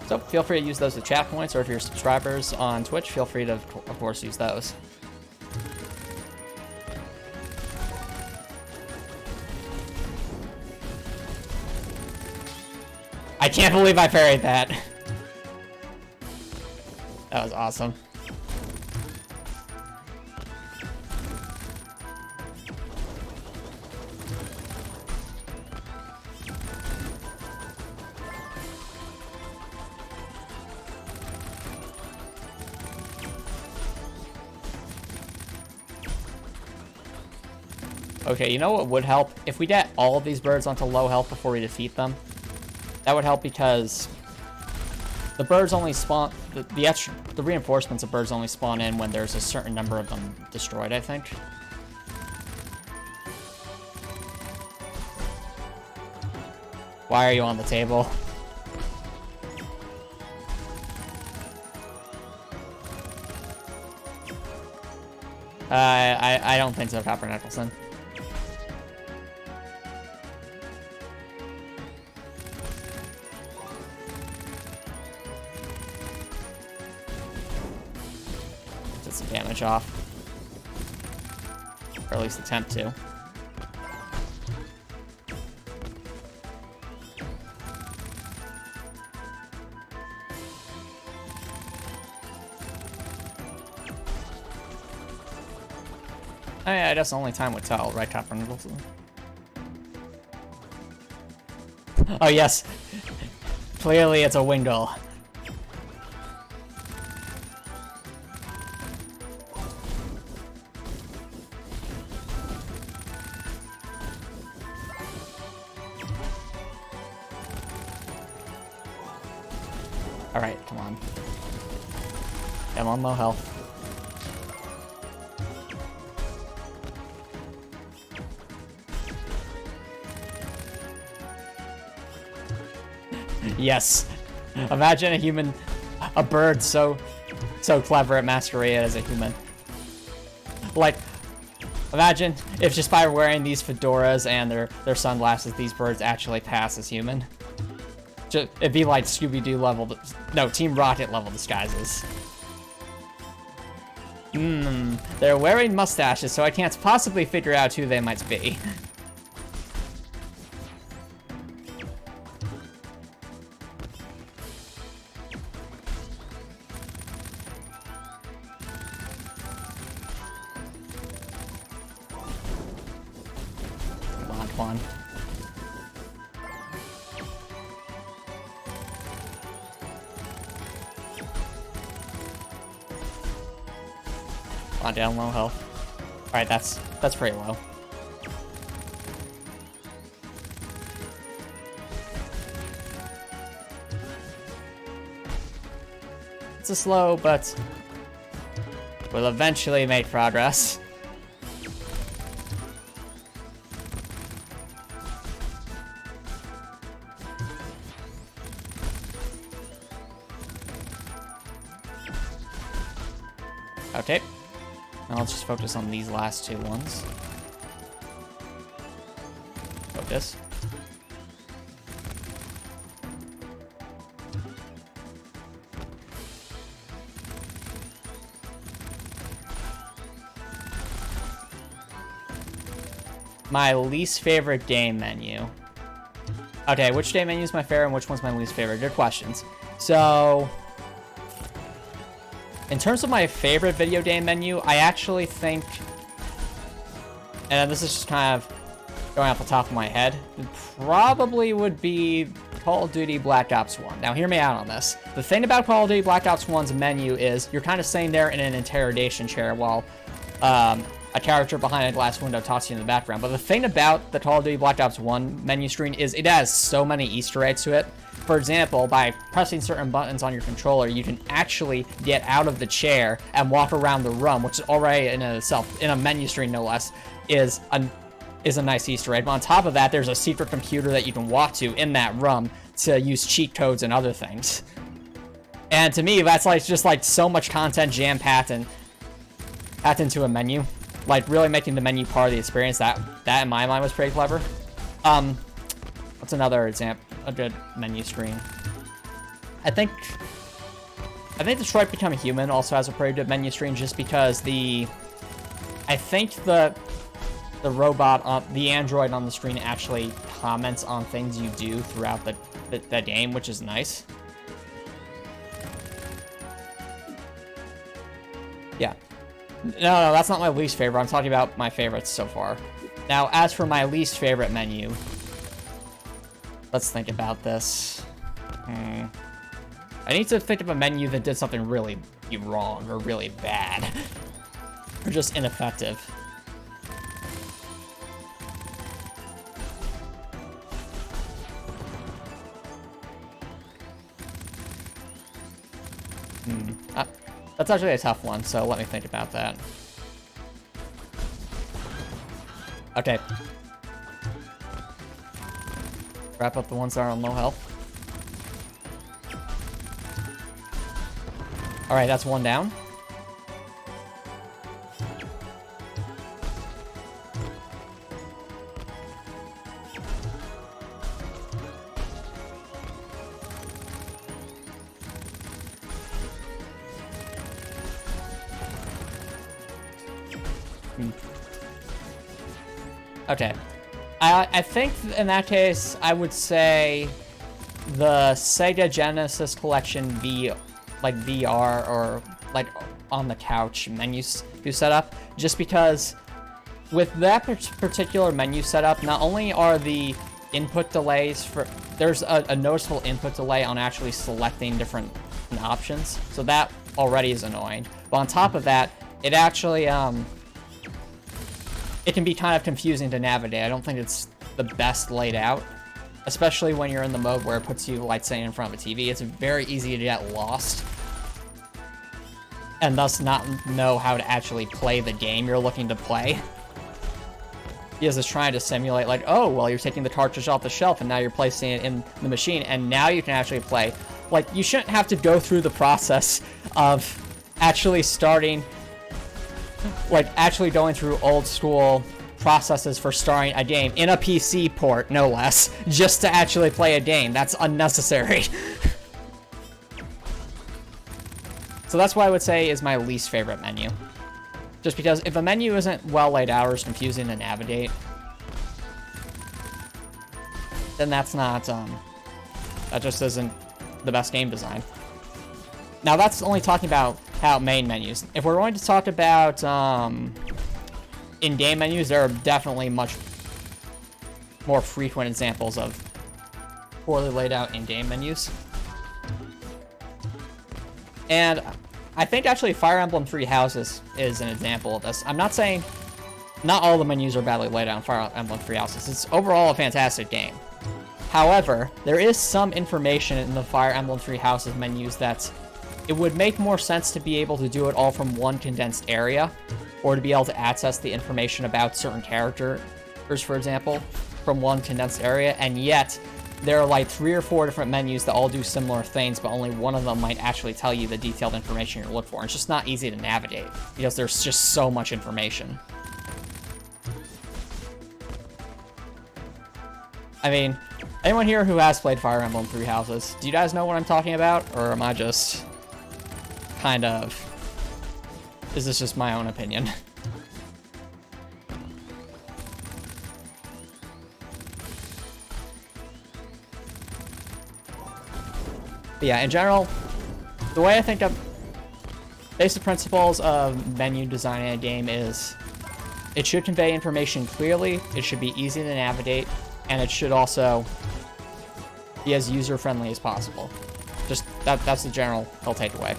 So feel free to use those as chat points, or if you're subscribers on Twitch, feel free to, of course, use those. I can't believe I parried that. That was awesome. Okay, you know what would help? If we get all of these birds onto low health before we defeat them. That would help because the birds only spawn, the reinforcements of birds only spawn in when there's a certain number of them destroyed, I think. Why are you on the table? I don't think so, Copper Nicholson. Get some damage off. Or at least attempt to. Oh yeah, I guess only time would tell, right, Copper Nicholson? Oh yes. Clearly it's a Wingull. Alright, come on. I'm on low health. Yes. Imagine a human, a bird so clever at masquerade as a human. Like, imagine if just by wearing these fedoras and their sunglasses, these birds actually pass as human. It'd be like Scooby-Doo level, no, Team Rocket level disguises. They're wearing mustaches, so I can't possibly figure out who they might be. Come on. On down low health. Alright, that's pretty low. It's a slow, but we'll eventually make progress. Okay. Now let's just focus on these last two ones. Focus. My least favorite game menu. Okay, which game menu is my favorite and which one's my least favorite? Good questions. So, in terms of my favorite video game menu, I actually think, and this is just kind of going off the top of my head, it probably would be Call of Duty Black Ops 1. Now, hear me out on this. The thing about Call of Duty Black Ops 1's menu is you're kind of sitting there in an interrogation chair while, I a character behind a glass window talks to you in the background. But the thing about the Call of Duty Black Ops 1 menu screen is it has so many Easter eggs to it. For example, by pressing certain buttons on your controller, you can actually get out of the chair and walk around the room, which is already in itself, in a menu screen no less, is a nice Easter egg. But on top of that, there's a secret computer that you can walk to in that room to use cheat codes and other things. And to me, that's like just like so much content jam-packed into a menu. Like really making the menu part of the experience. That in my mind was pretty clever. What's another example? A good menu screen. I think Detroit Become Human also has a pretty good menu screen just because I think the robot on the android on the screen actually comments on things you do throughout the game, which is nice. Yeah. No, that's not my least favorite. I'm talking about my favorites so far. Now, as for my least favorite menu, let's think about this. I need to think of a menu that did something really wrong or really bad. Or just ineffective. That's actually a tough one, so let me think about that. Okay. Wrap up the ones that are on low health. Alright, that's one down. Okay. I think in that case, I would say the Sega Genesis Collection VR or like on the couch menu setup, just because with that particular menu setup, not only are the input delays there's a noticeable input delay on actually selecting different options, so that already is annoying. But on top of that, it actually it can be kind of confusing to navigate. I don't think it's the best laid out, especially when you're in the mode where it puts you, like, say, in front of a TV. It's very easy to get lost and thus not know how to actually play the game you're looking to play. Because it's trying to simulate, like, oh, well, you're taking the cartridge off the shelf and now you're placing it in the machine and now you can actually play. Like, you shouldn't have to go through the process of actually starting, like, actually going through old school processes for starting a game in a PC port, no less, just to actually play a game. That's unnecessary. So that's what I would say is my least favorite menu. Just because if a menu isn't well laid out or is confusing to navigate, then that's not, that just isn't the best game design. Now that's only talking about main menus. If we're going to talk about in-game menus, there are definitely much more frequent examples of poorly laid out in-game menus. And I think actually Fire Emblem Three Houses is an example of this. I'm not saying not all the menus are badly laid out in Fire Emblem Three Houses. It's overall a fantastic game. However, there is some information in the Fire Emblem Three Houses menus that it would make more sense to be able to do it all from one condensed area, or to be able to access the information about certain characters, for example, from one condensed area, and yet there are like 3 or 4 different menus that all do similar things, but only one of them might actually tell you the detailed information you're looking for. And it's just not easy to navigate, because there's just so much information. I mean, anyone here who has played Fire Emblem Three Houses, do you guys know what I'm talking about, or am I just kind of... is this just my own opinion? But yeah, in general, the way I think of basic principles of menu design in a game is it should convey information clearly, it should be easy to navigate, and it should also be as user-friendly as possible. Just that's the general takeaway.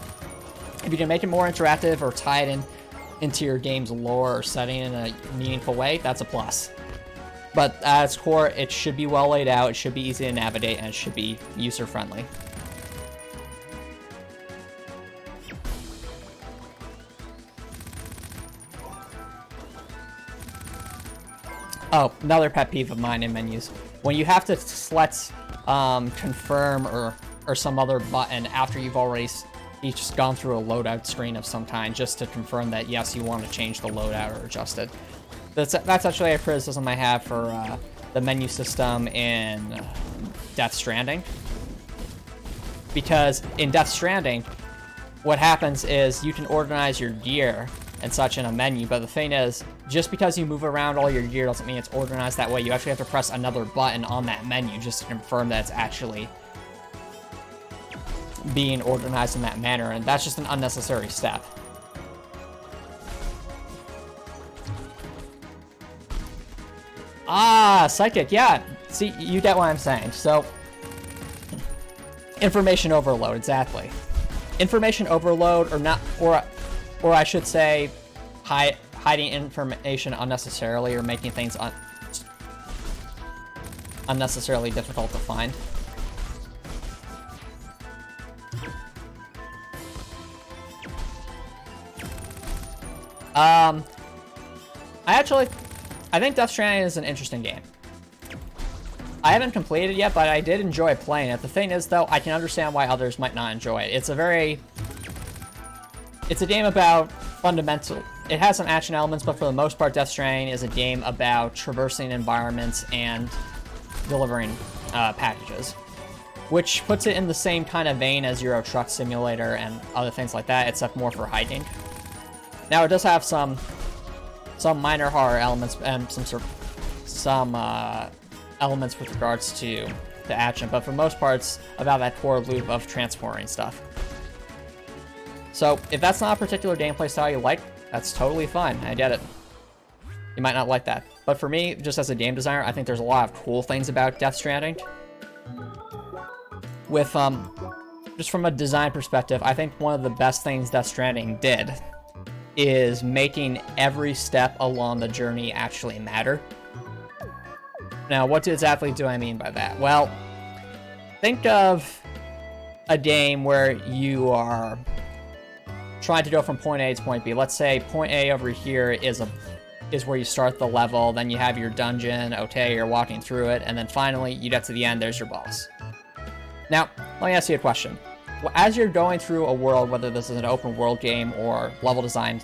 If you can make it more interactive or tie it in into your game's lore or setting in a meaningful way, that's a plus. But at its core, it should be well laid out, it should be easy to navigate, and it should be user-friendly. Oh, another pet peeve of mine in menus. When you have to select confirm or some other button after you've already just gone through a loadout screen of some kind, just to confirm that yes, you want to change the loadout or adjust it. That's actually a criticism I have for the menu system in Death Stranding. Because in Death Stranding, what happens is you can organize your gear and such in a menu, but the thing is, just because you move around all your gear doesn't mean it's organized that way. You actually have to press another button on that menu just to confirm that it's actually being organized in that manner, and that's just an unnecessary step. Ah, Psychic, yeah. See, you get what I'm saying. So, information overload, exactly. Information overload, or not, or I should say, hiding information unnecessarily or making things unnecessarily difficult to find. I think Death Stranding is an interesting game. I haven't completed it yet, but I did enjoy playing it. The thing is, though, I can understand why others might not enjoy it. It's a game about fundamental. It has some action elements, but for the most part, Death Stranding is a game about traversing environments and delivering packages, which puts it in the same kind of vein as Euro Truck Simulator and other things like that, except more for hiding. Now, it does have some minor horror elements and some elements with regards to the action, but for the most part, it's about that core loop of transporting stuff. So, if that's not a particular gameplay style you like, that's totally fine. I get it. You might not like that. But for me, just as a game designer, I think there's a lot of cool things about Death Stranding. With, just from a design perspective, I think one of the best things Death Stranding did is making every step along the journey actually matter. Now, what exactly do I mean by that? Well, think of a game where you are trying to go from point A to point B. Let's say point A over here is where you start the level, then you have your dungeon, okay, you're walking through it, and then finally you get to the end, there's your boss. Now, let me ask you a question. As you're going through a world, whether this is an open world game or level design,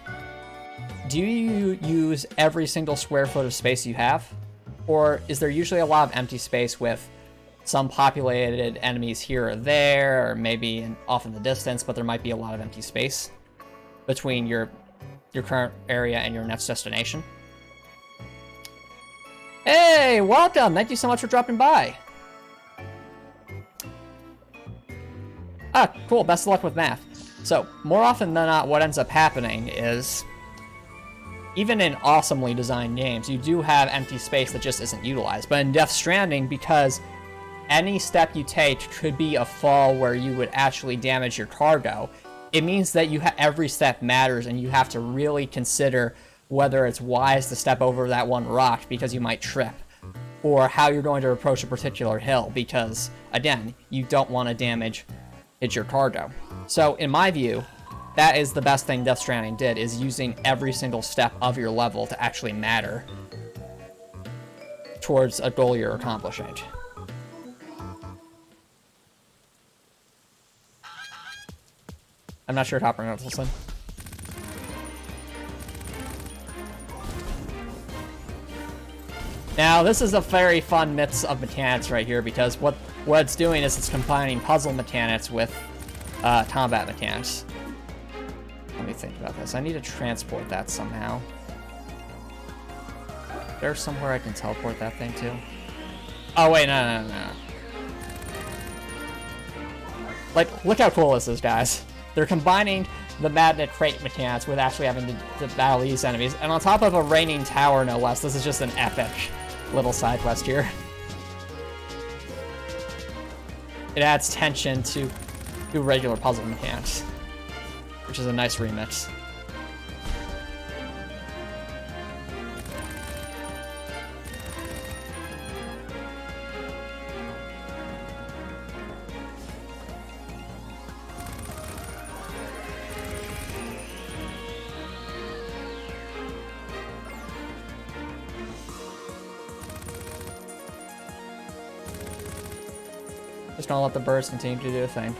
do you use every single square foot of space you have? Or is there usually a lot of empty space with some populated enemies here or there, or maybe off in the distance, but there might be a lot of empty space between your current area and your next destination? Hey, welcome! Thank you so much for dropping by. Ah, cool, best of luck with math. So, more often than not, what ends up happening is, even in awesomely designed games, you do have empty space that just isn't utilized. But in Death Stranding, because any step you take could be a fall where you would actually damage your cargo, it means that every step matters, and you have to really consider whether it's wise to step over that one rock because you might trip, or how you're going to approach a particular hill because, again, you don't want to damage your cargo. So, in my view, that is the best thing Death Stranding did, is using every single step of your level to actually matter towards a goal you're accomplishing. I'm not sure, Topper Nicholson. Now, this is a very fun mix of mechanics right here, because what it's doing is it's combining puzzle mechanics with combat mechanics. Let me think about this. I need to transport that somehow. There's somewhere I can teleport that thing to. Oh, wait, no. Like, look how cool this is, guys. They're combining the magnet crate mechanics with actually having to battle these enemies. And on top of a raining tower, no less, this is just an epic little side quest here. It adds tension to regular puzzle mechanics, which is a nice remix. Just don't let the birds continue to do their thing.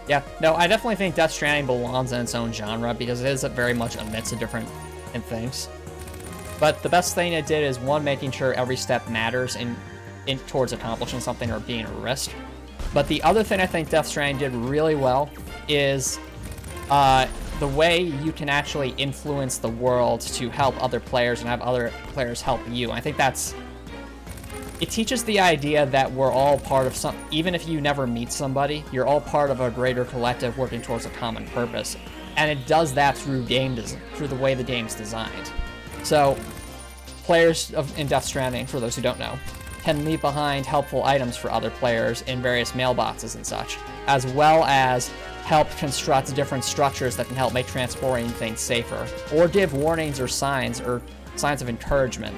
Yeah, no, I definitely think Death Stranding belongs in its own genre because it is very much a mix of different things. But the best thing it did is, one, making sure every step matters in towards accomplishing something or being a risk. But the other thing I think Death Stranding did really well is the way you can actually influence the world to help other players and have other players help you. I think it teaches the idea that we're all part of even if you never meet somebody, you're all part of a greater collective working towards a common purpose. And it does that through through the way the game's designed. So, players in Death Stranding, for those who don't know, can leave behind helpful items for other players in various mailboxes and such, as well as help construct different structures that can help make transporting things safer, or give warnings or signs of encouragement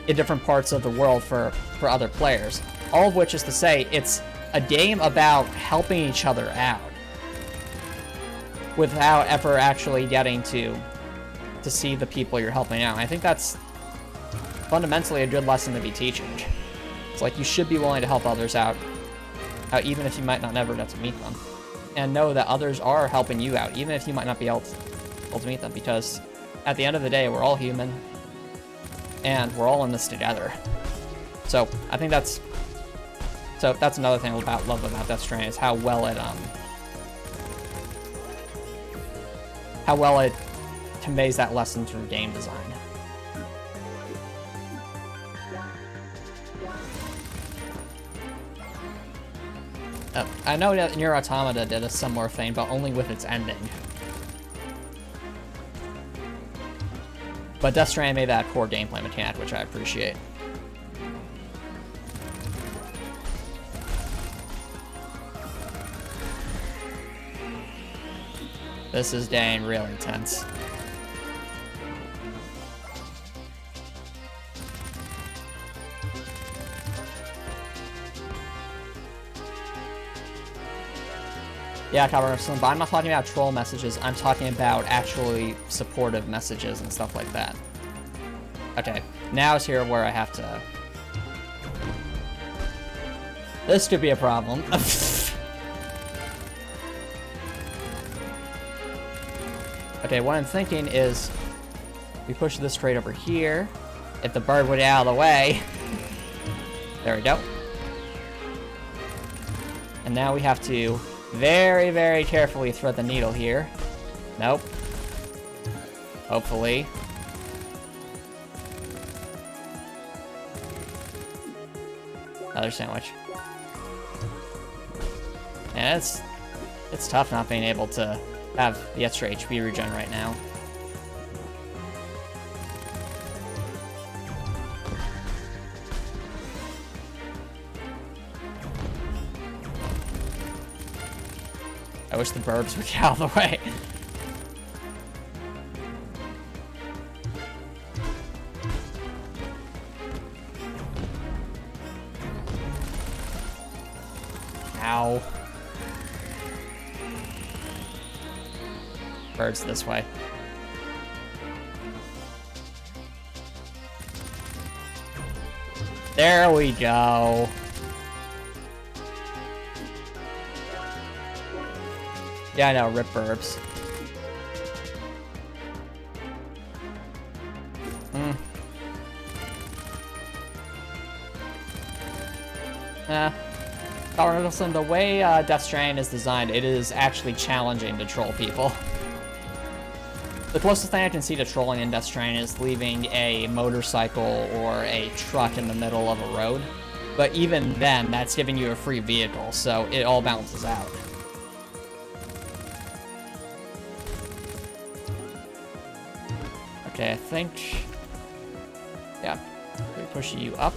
in different parts of the world for other players. All of which is to say, it's a game about helping each other out without ever actually getting to see the people you're helping out. And I think that's fundamentally a good lesson to be teaching. It's like, you should be willing to help others out even if you might not never get to meet them. And know that others are helping you out, even if you might not be able to meet them, because at the end of the day, we're all human, and we're all in this together. So I think that's another thing I love about Death Stranding, is how well it conveys that lesson through game design. I know that Nier Automata did a similar thing, but only with its ending. But Death Stranding made that core gameplay mechanic, which I appreciate. This is getting real intense. Yeah, but I'm not talking about troll messages, I'm talking about actually supportive messages and stuff like that. Okay, now is here where I have to... This could be a problem. Okay, what I'm thinking is, we push this crate over here. If the bird would get out of the way. There we go. And now we have to very, very carefully thread the needle here. Nope. Hopefully. Another sandwich. And it's tough not being able to have the extra HP regen right now. I wish the burbs would get out of the way. Ow. Birds this way. There we go. Yeah, I know, rip burbs. Listen, the way Death Stranding is designed, it is actually challenging to troll people. The closest thing I can see to trolling in Death Stranding is leaving a motorcycle or a truck in the middle of a road. But even then, that's giving you a free vehicle, so it all balances out. Okay, I think... Yeah, we push you up.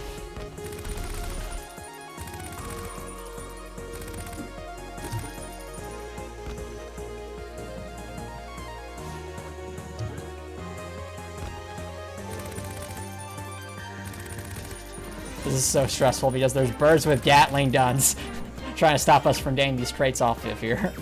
This is so stressful because there's birds with Gatling guns trying to stop us from getting these crates off of here.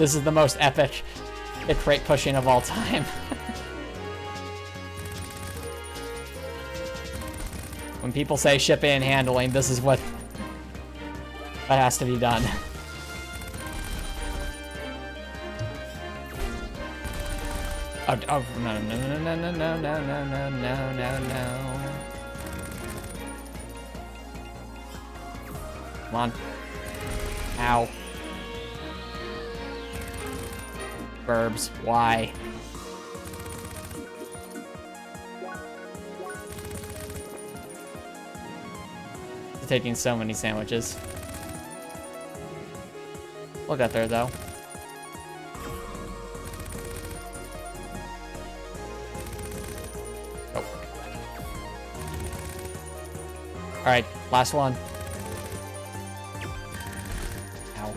This is the most epic crate pushing of all time. When people say shipping and handling, this is what has to be done. Oh, no, no, no, no, no, no, no, no, no, no, no, no. Come on. Ow. Burbs, why? Taking so many sandwiches. We'll get there though. Oh. Alright, last one. Ow.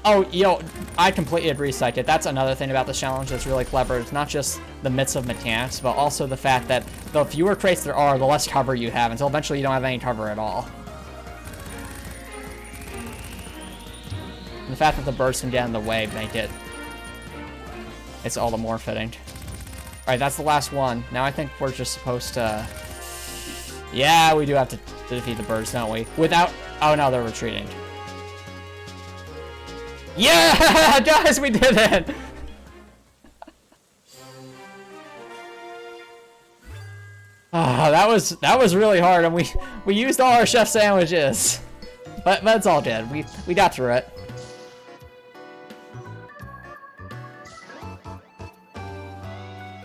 Oh, yo, I completely agree, Psychic. That's another thing about this challenge that's really clever. It's not just the myths of mechanics, but also the fact that the fewer crates there are, the less cover you have, until eventually you don't have any cover at all. And the fact that the birds can get in the way make it's all the more fitting. Alright, that's the last one. Now I think we're just supposed to... Yeah, we do have to defeat the birds, don't we? Without... Oh no, they're retreating. Yeah, guys, we did it! Oh, that was really hard, and we used all our chef sandwiches, but it's all good. We got through it.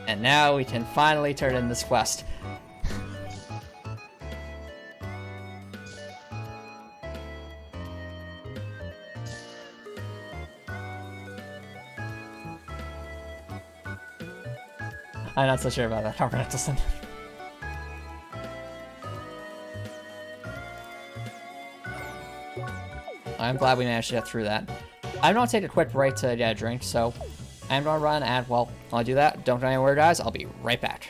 And now we can finally turn in this quest. I'm not so sure about that, Harper Nicholson. I'm glad we managed to get through that. I'm gonna take a quick break to get a drink, so I'm gonna run, and well, while I do that, don't go anywhere, guys. I'll be right back.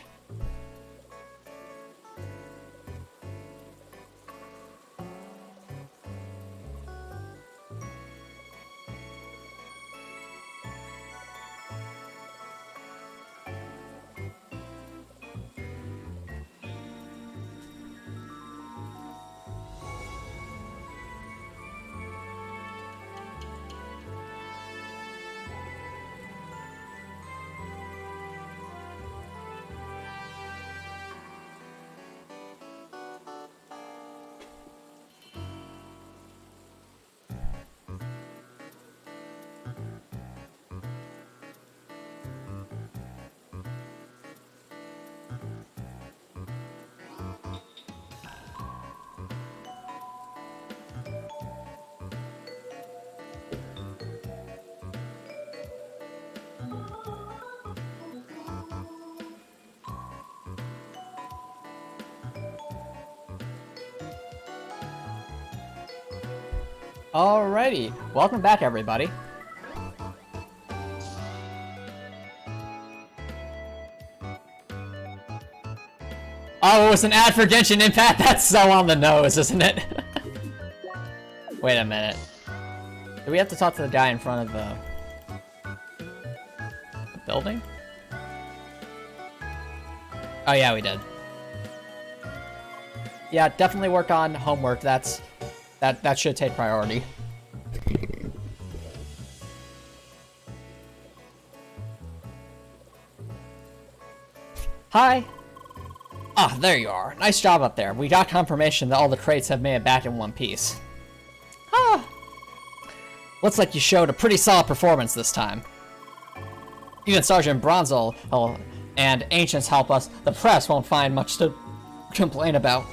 Alrighty, welcome back, everybody. Oh, it was an ad for Genshin Impact? That's so on the nose, isn't it? Wait a minute. Do we have to talk to the guy in front of the building? Oh yeah, we did. Yeah, definitely work on homework. That should take priority. Hi. Ah, there you are. Nice job up there. We got confirmation that all the crates have made it back in one piece. Ah. Looks like you showed a pretty solid performance this time. Even Sergeant Bronzel and Ancients help us. The press won't find much to complain about.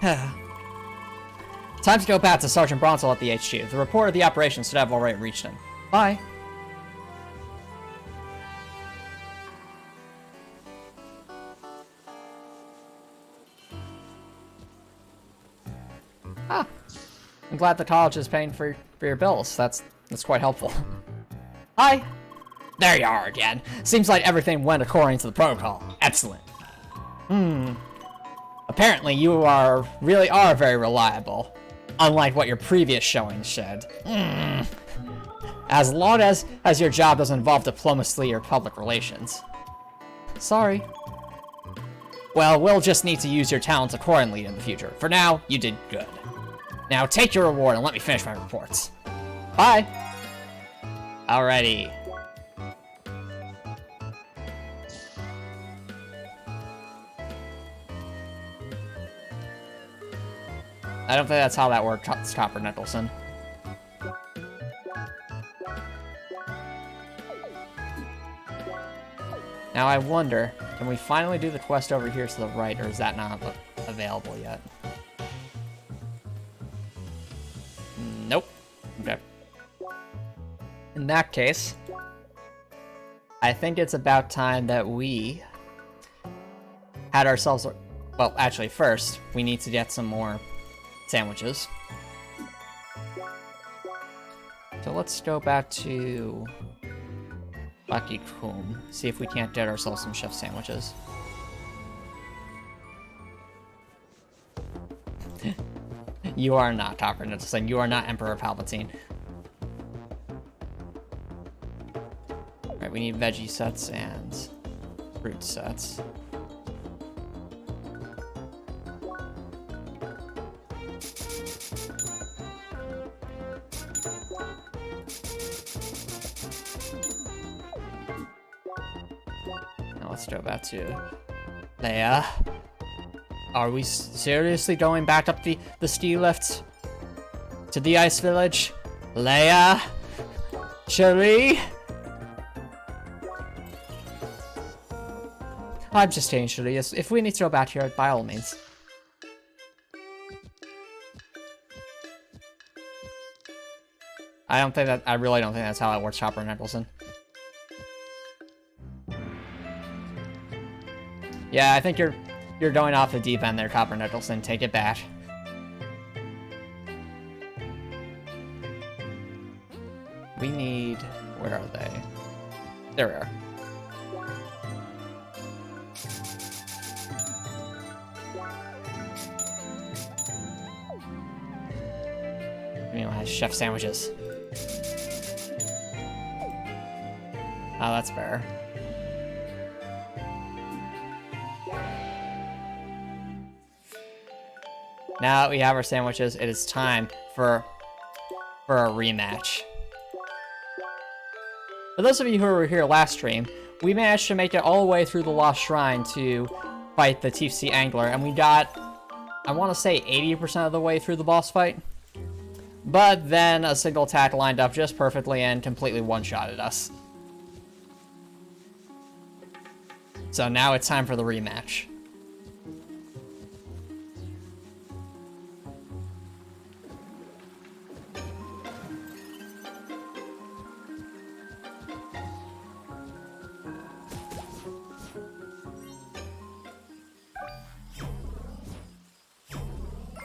Time to go back to Sergeant Bronzel at the HQ. The report of the operation should have already reached him. Bye. Ah. I'm glad the college is paying for your bills. That's quite helpful. Hi. There you are again. Seems like everything went according to the protocol. Excellent. Apparently, you really are very reliable, unlike what your previous showing said. As long as your job doesn't involve diplomacy or public relations. Sorry. Well, we'll just need to use your talents accordingly in the future. For now, you did good. Now take your reward and let me finish my reports. Bye! Alrighty. I don't think that's how that works, Copper Nicholson. Now I wonder, can we finally do the quest over here to the right, or is that not available yet? Nope. Okay. In that case, I think it's about time that we had ourselves... Well, actually, first, we need to get some more sandwiches. So let's go back to Lucky Coon, see if we can't get ourselves some chef sandwiches. You are not Copper Nicholson, you are not Emperor Palpatine. Alright, we need veggie sets and fruit sets. Let's go back to Leia. Are we seriously going back up the ski lift to the ice village? Leia? Cherie? I'm just saying, Cherie. If we need to go back here, by all means. I really don't think that's how it works, Chopper Nicholson. Yeah, I think you're going off the deep end there, Copper Nicholson. Take it back. We need... Where are they? There we are. Anyone has chef sandwiches. Oh, that's fair. Now that we have our sandwiches, it is time for a rematch. For those of you who were here last stream, we managed to make it all the way through the Lost Shrine to fight the Tiefsee Angler, and we got, I want to say 80% of the way through the boss fight. But then a single attack lined up just perfectly and completely one-shotted us. So now it's time for the rematch.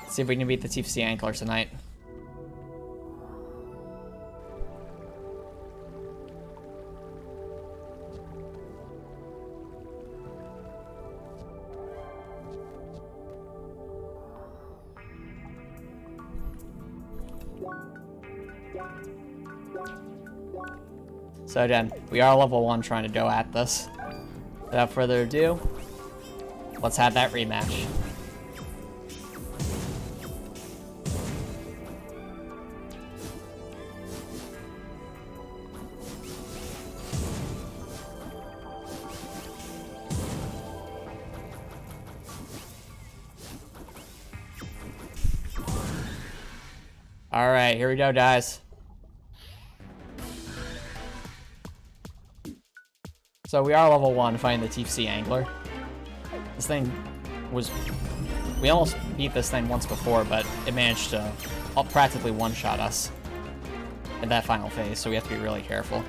See if we can beat the Tiefsee Angler tonight. So again, we are level 1 trying to go at this. Without further ado, let's have that rematch. Alright, here we go, guys. So we are level 1 fighting the Tiefsee Angler. This thing was... We almost beat this thing once before, but it managed to practically one-shot us in that final phase, so we have to be really careful.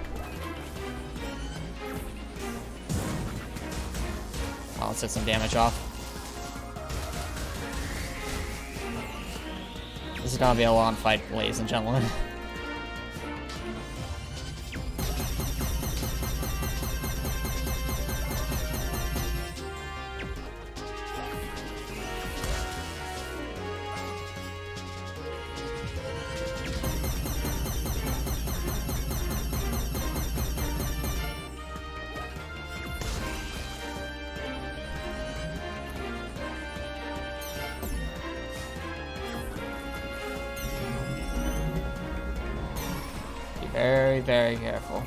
Well, let's hit some damage off. This is gonna be a long fight, ladies and gentlemen. Very, very careful.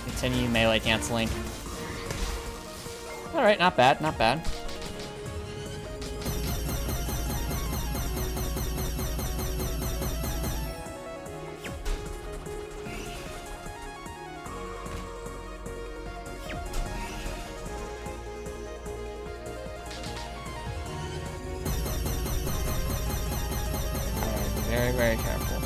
Continue melee canceling. Alright, not bad, not bad. Very, very careful.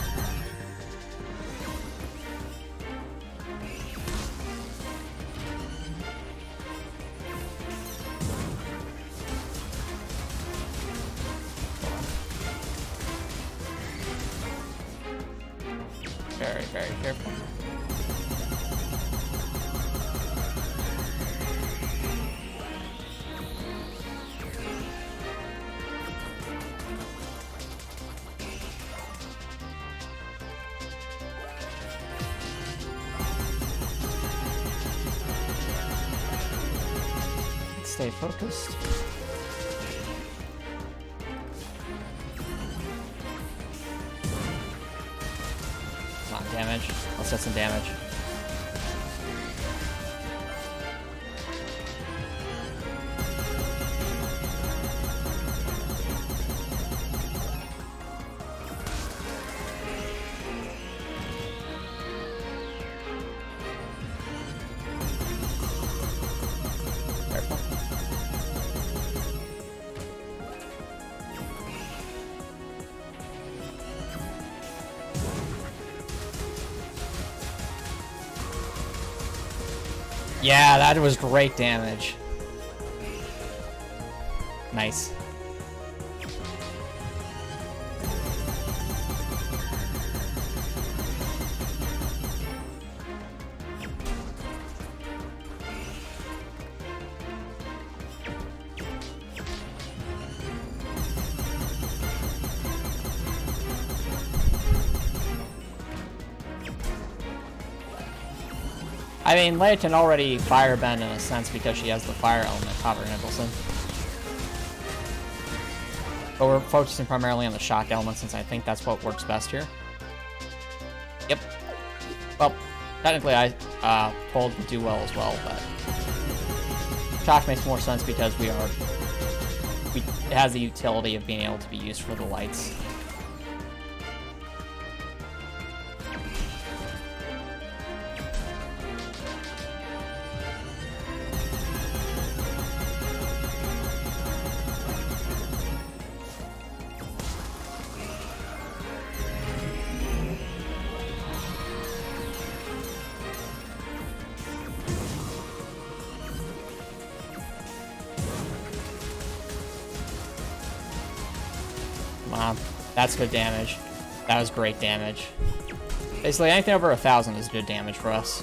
Very, very careful. Stay focused. Come on, damage. Let's get some damage. Careful. Yeah, that was great damage. Nice. I mean, Leia can already firebend in a sense because she has the fire element covering Nicholson. But we're focusing primarily on the shock element since I think that's what works best here. Yep. Well, technically I pulled would do well as well, but shock makes more sense because it has the utility of being able to be used for the lights. That's good damage. That was great damage. Basically, anything over 1,000 is good damage for us.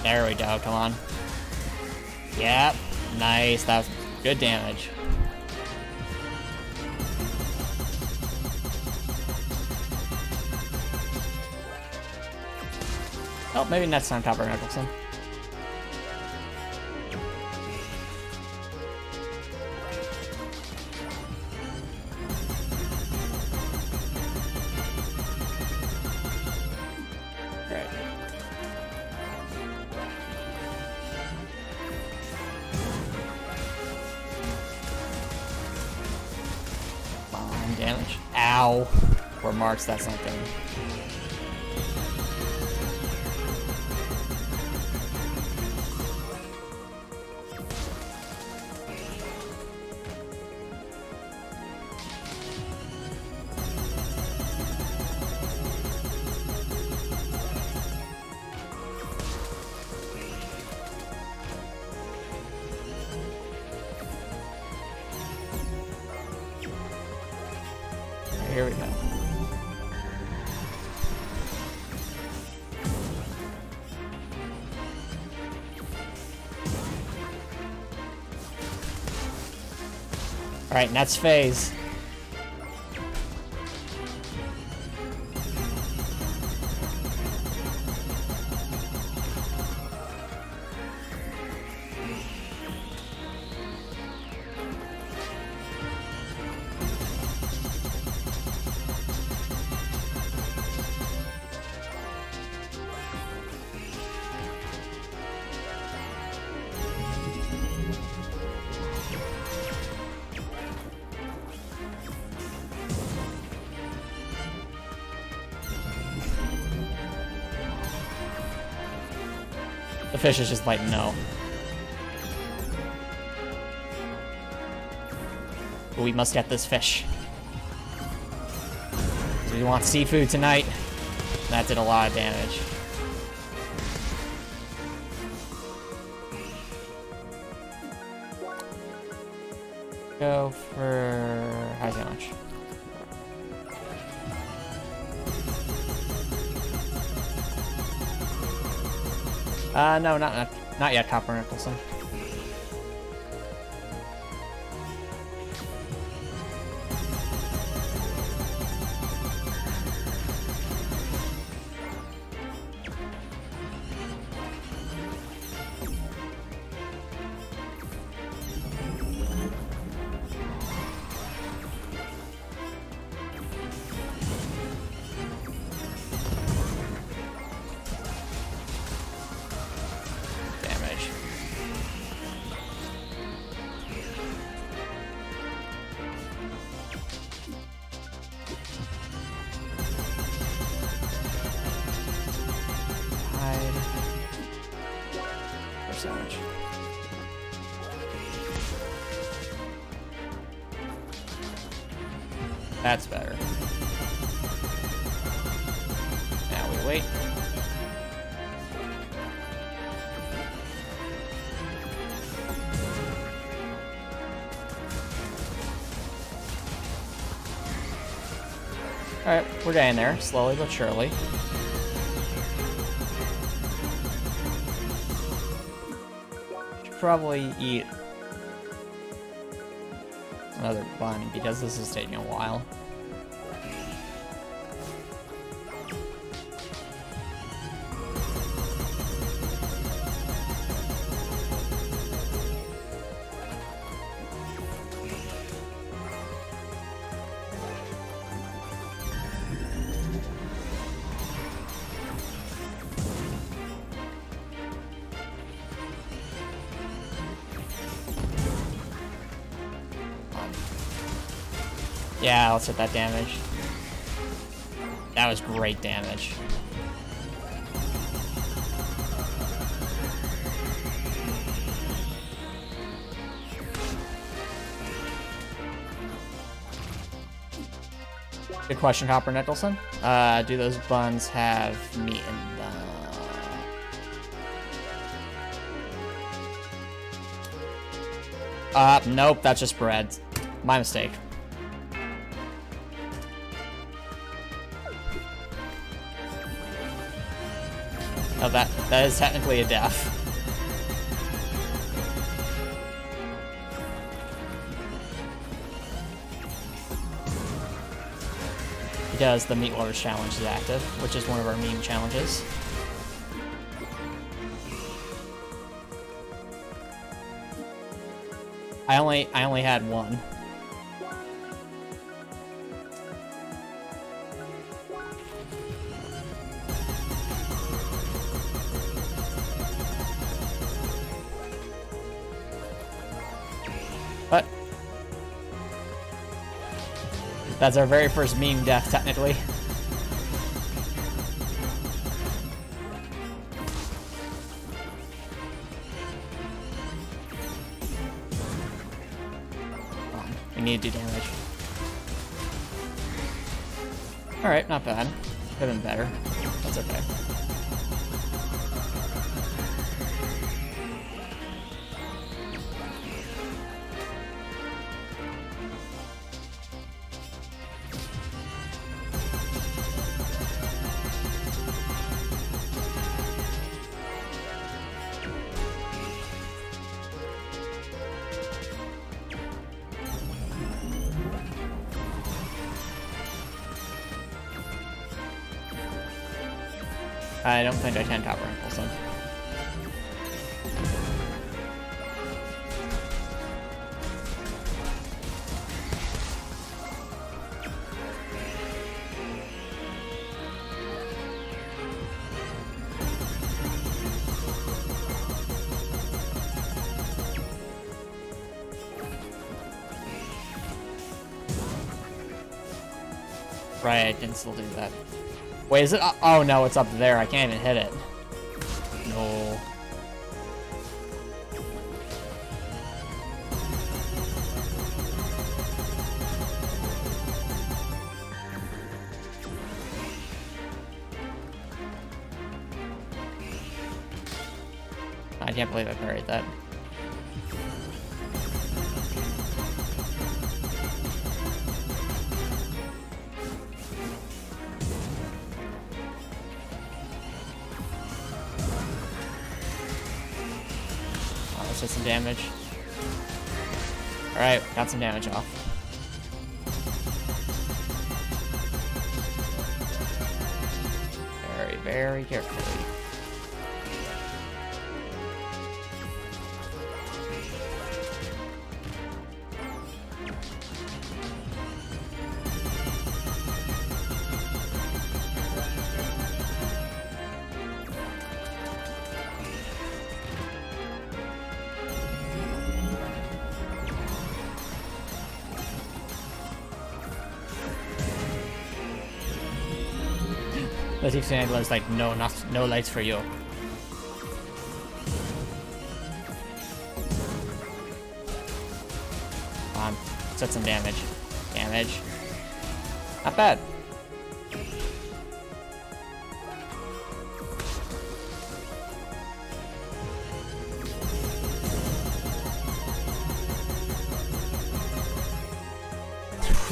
There we go, come on. Yep, nice, that was good damage. Oh, maybe next time, Copper Nicholson. Great. Damage. Ow. Or marks, that's not good. here we go. Alright, next phase. The fish is just like, no. But we must get this fish. We want seafood tonight. That did a lot of damage. Go for... how's that much? No, not yet, Copper Nicholson. Percentage. That's better. Now we wait. Alright, we're getting there, slowly but surely. Probably eat another bun because this is taking a while. Yeah, let's hit that damage. That was great damage. Good question, Hopper Nicholson. Do those buns have meat in them? Nope, that's just bread. My mistake. Oh, that is technically a death. Because the Meat Waters challenge is active, which is one of our meme challenges. I only had one. But that's our very first meme death, technically. We need to do damage. Alright, not bad. Could have been better. That's okay. I don't think I can copper impulse him. Right, I can still do that. Wait, is it? Oh no, it's up there. I can't even hit it. No. I can't believe I parried that. Let's hit some damage. Alright, got some damage off. Very, very carefully. The Tiefsee Angler is like, no, no lights for you. Set some damage. Damage. Not bad.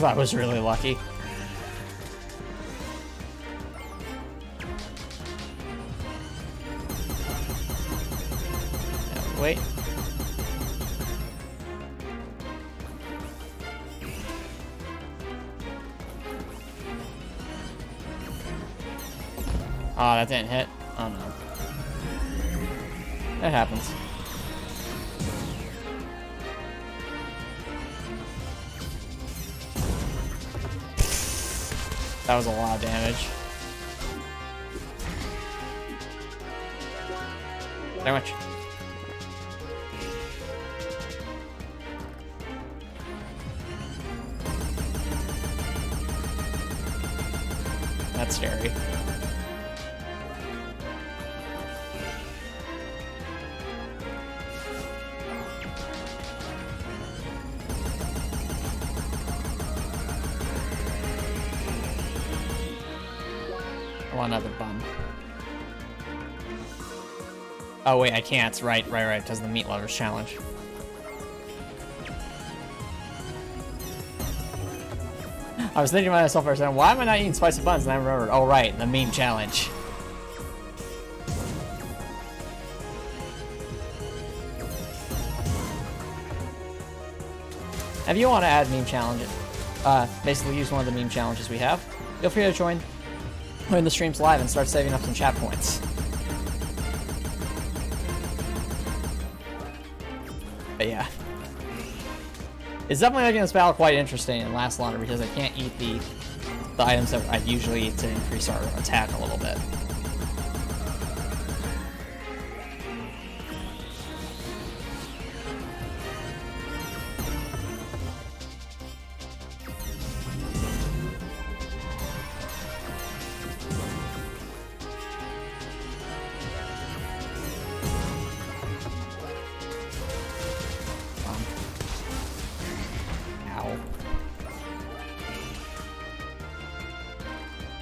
That was really lucky. Wait. Oh, that didn't hit. Oh no. That happens. That was a lot of damage. Very much. That's scary. I want another bum. Oh wait, I can't. Right, because the meat lovers challenge. I was thinking to myself for a second, why am I not eating spicy buns? And I remembered, oh right, the meme challenge. If you want to add meme challenges, basically use one of the meme challenges we have, feel free to join when the stream's live and start saving up some chat points. But yeah. It's definitely making this battle quite interesting and last longer because I can't eat the items that I usually eat to increase our attack a little bit.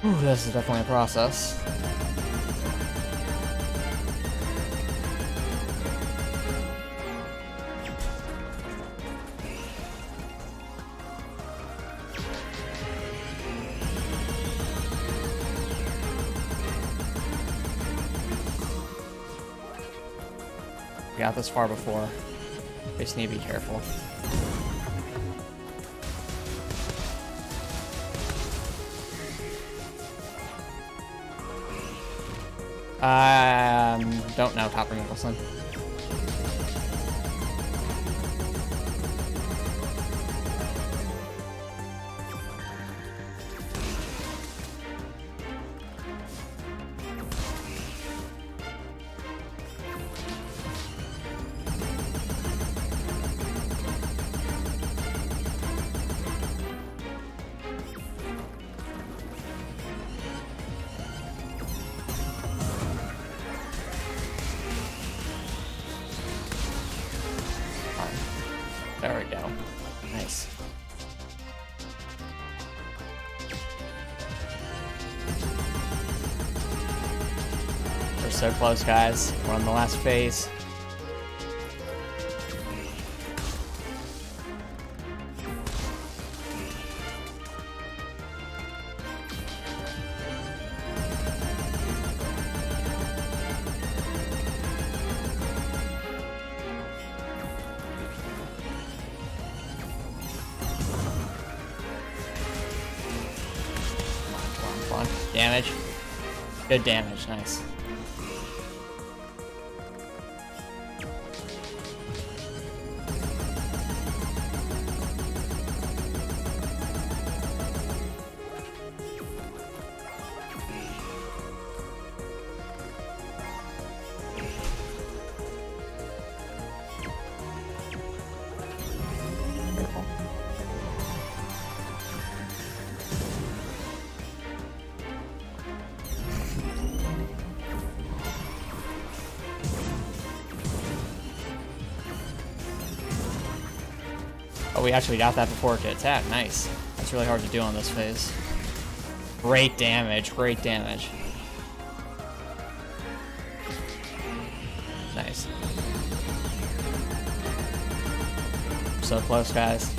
Ooh, this is definitely a process. We got this far before. We just need to be careful. Don't know, Topper Nicholson. There we go. Nice. We're so close, guys. We're on the last phase. Damage. Good damage, nice. Oh, we actually got that before it could attack. Nice. That's really hard to do on this phase. Great damage. Great damage. Nice. So close, guys.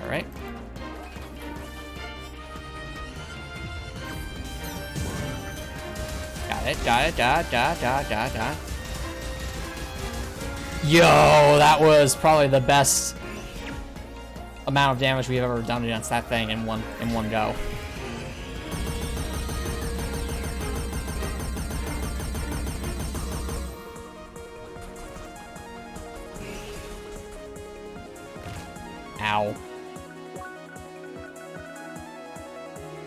Alright. Got it. Yo, that was probably the best amount of damage we've ever done against that thing in one go. Ow.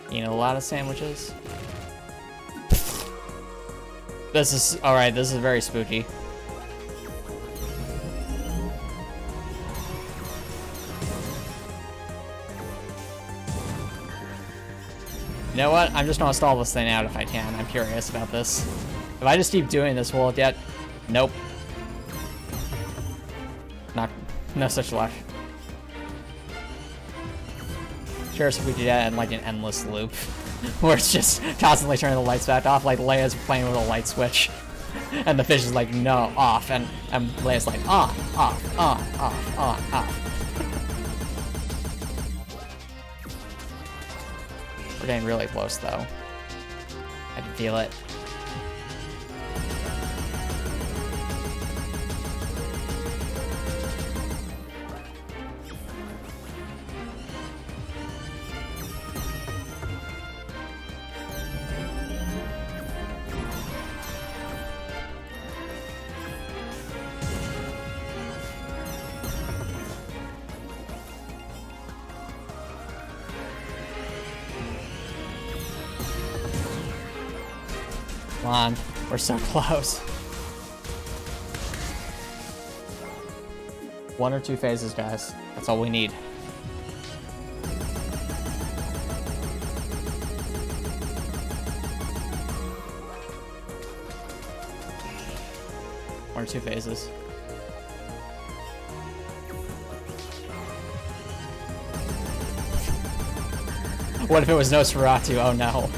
Eating a lot of sandwiches. This is, alright, this is very spooky. You know what? I'm just gonna stall this thing out if I can. I'm curious about this. If I just keep doing this, will it get... Nope. No such luck. Curious if we do that in like an endless loop. Where it's just constantly turning the lights back off, like Leia's playing with a light switch. And the fish is like, no, off. And Leia's like, on, off, on, off, on, off. We're getting really close, though. I can feel it. Come on, we're so close. 1 or 2 phases, guys. That's all we need. One or 2 phases. What if it was Nosferatu? Oh no.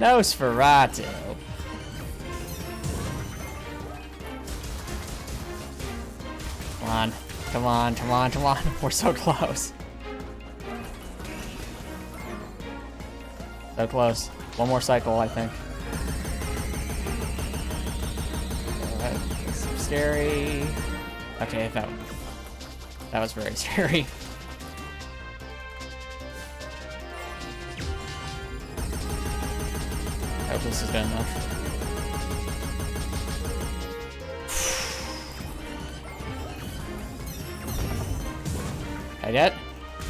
Nosferatu. Come on. Come on, come on, come on. We're so close. So close. One more cycle, I think. That's scary. Okay, that was very scary. I hope this is good enough. I get it?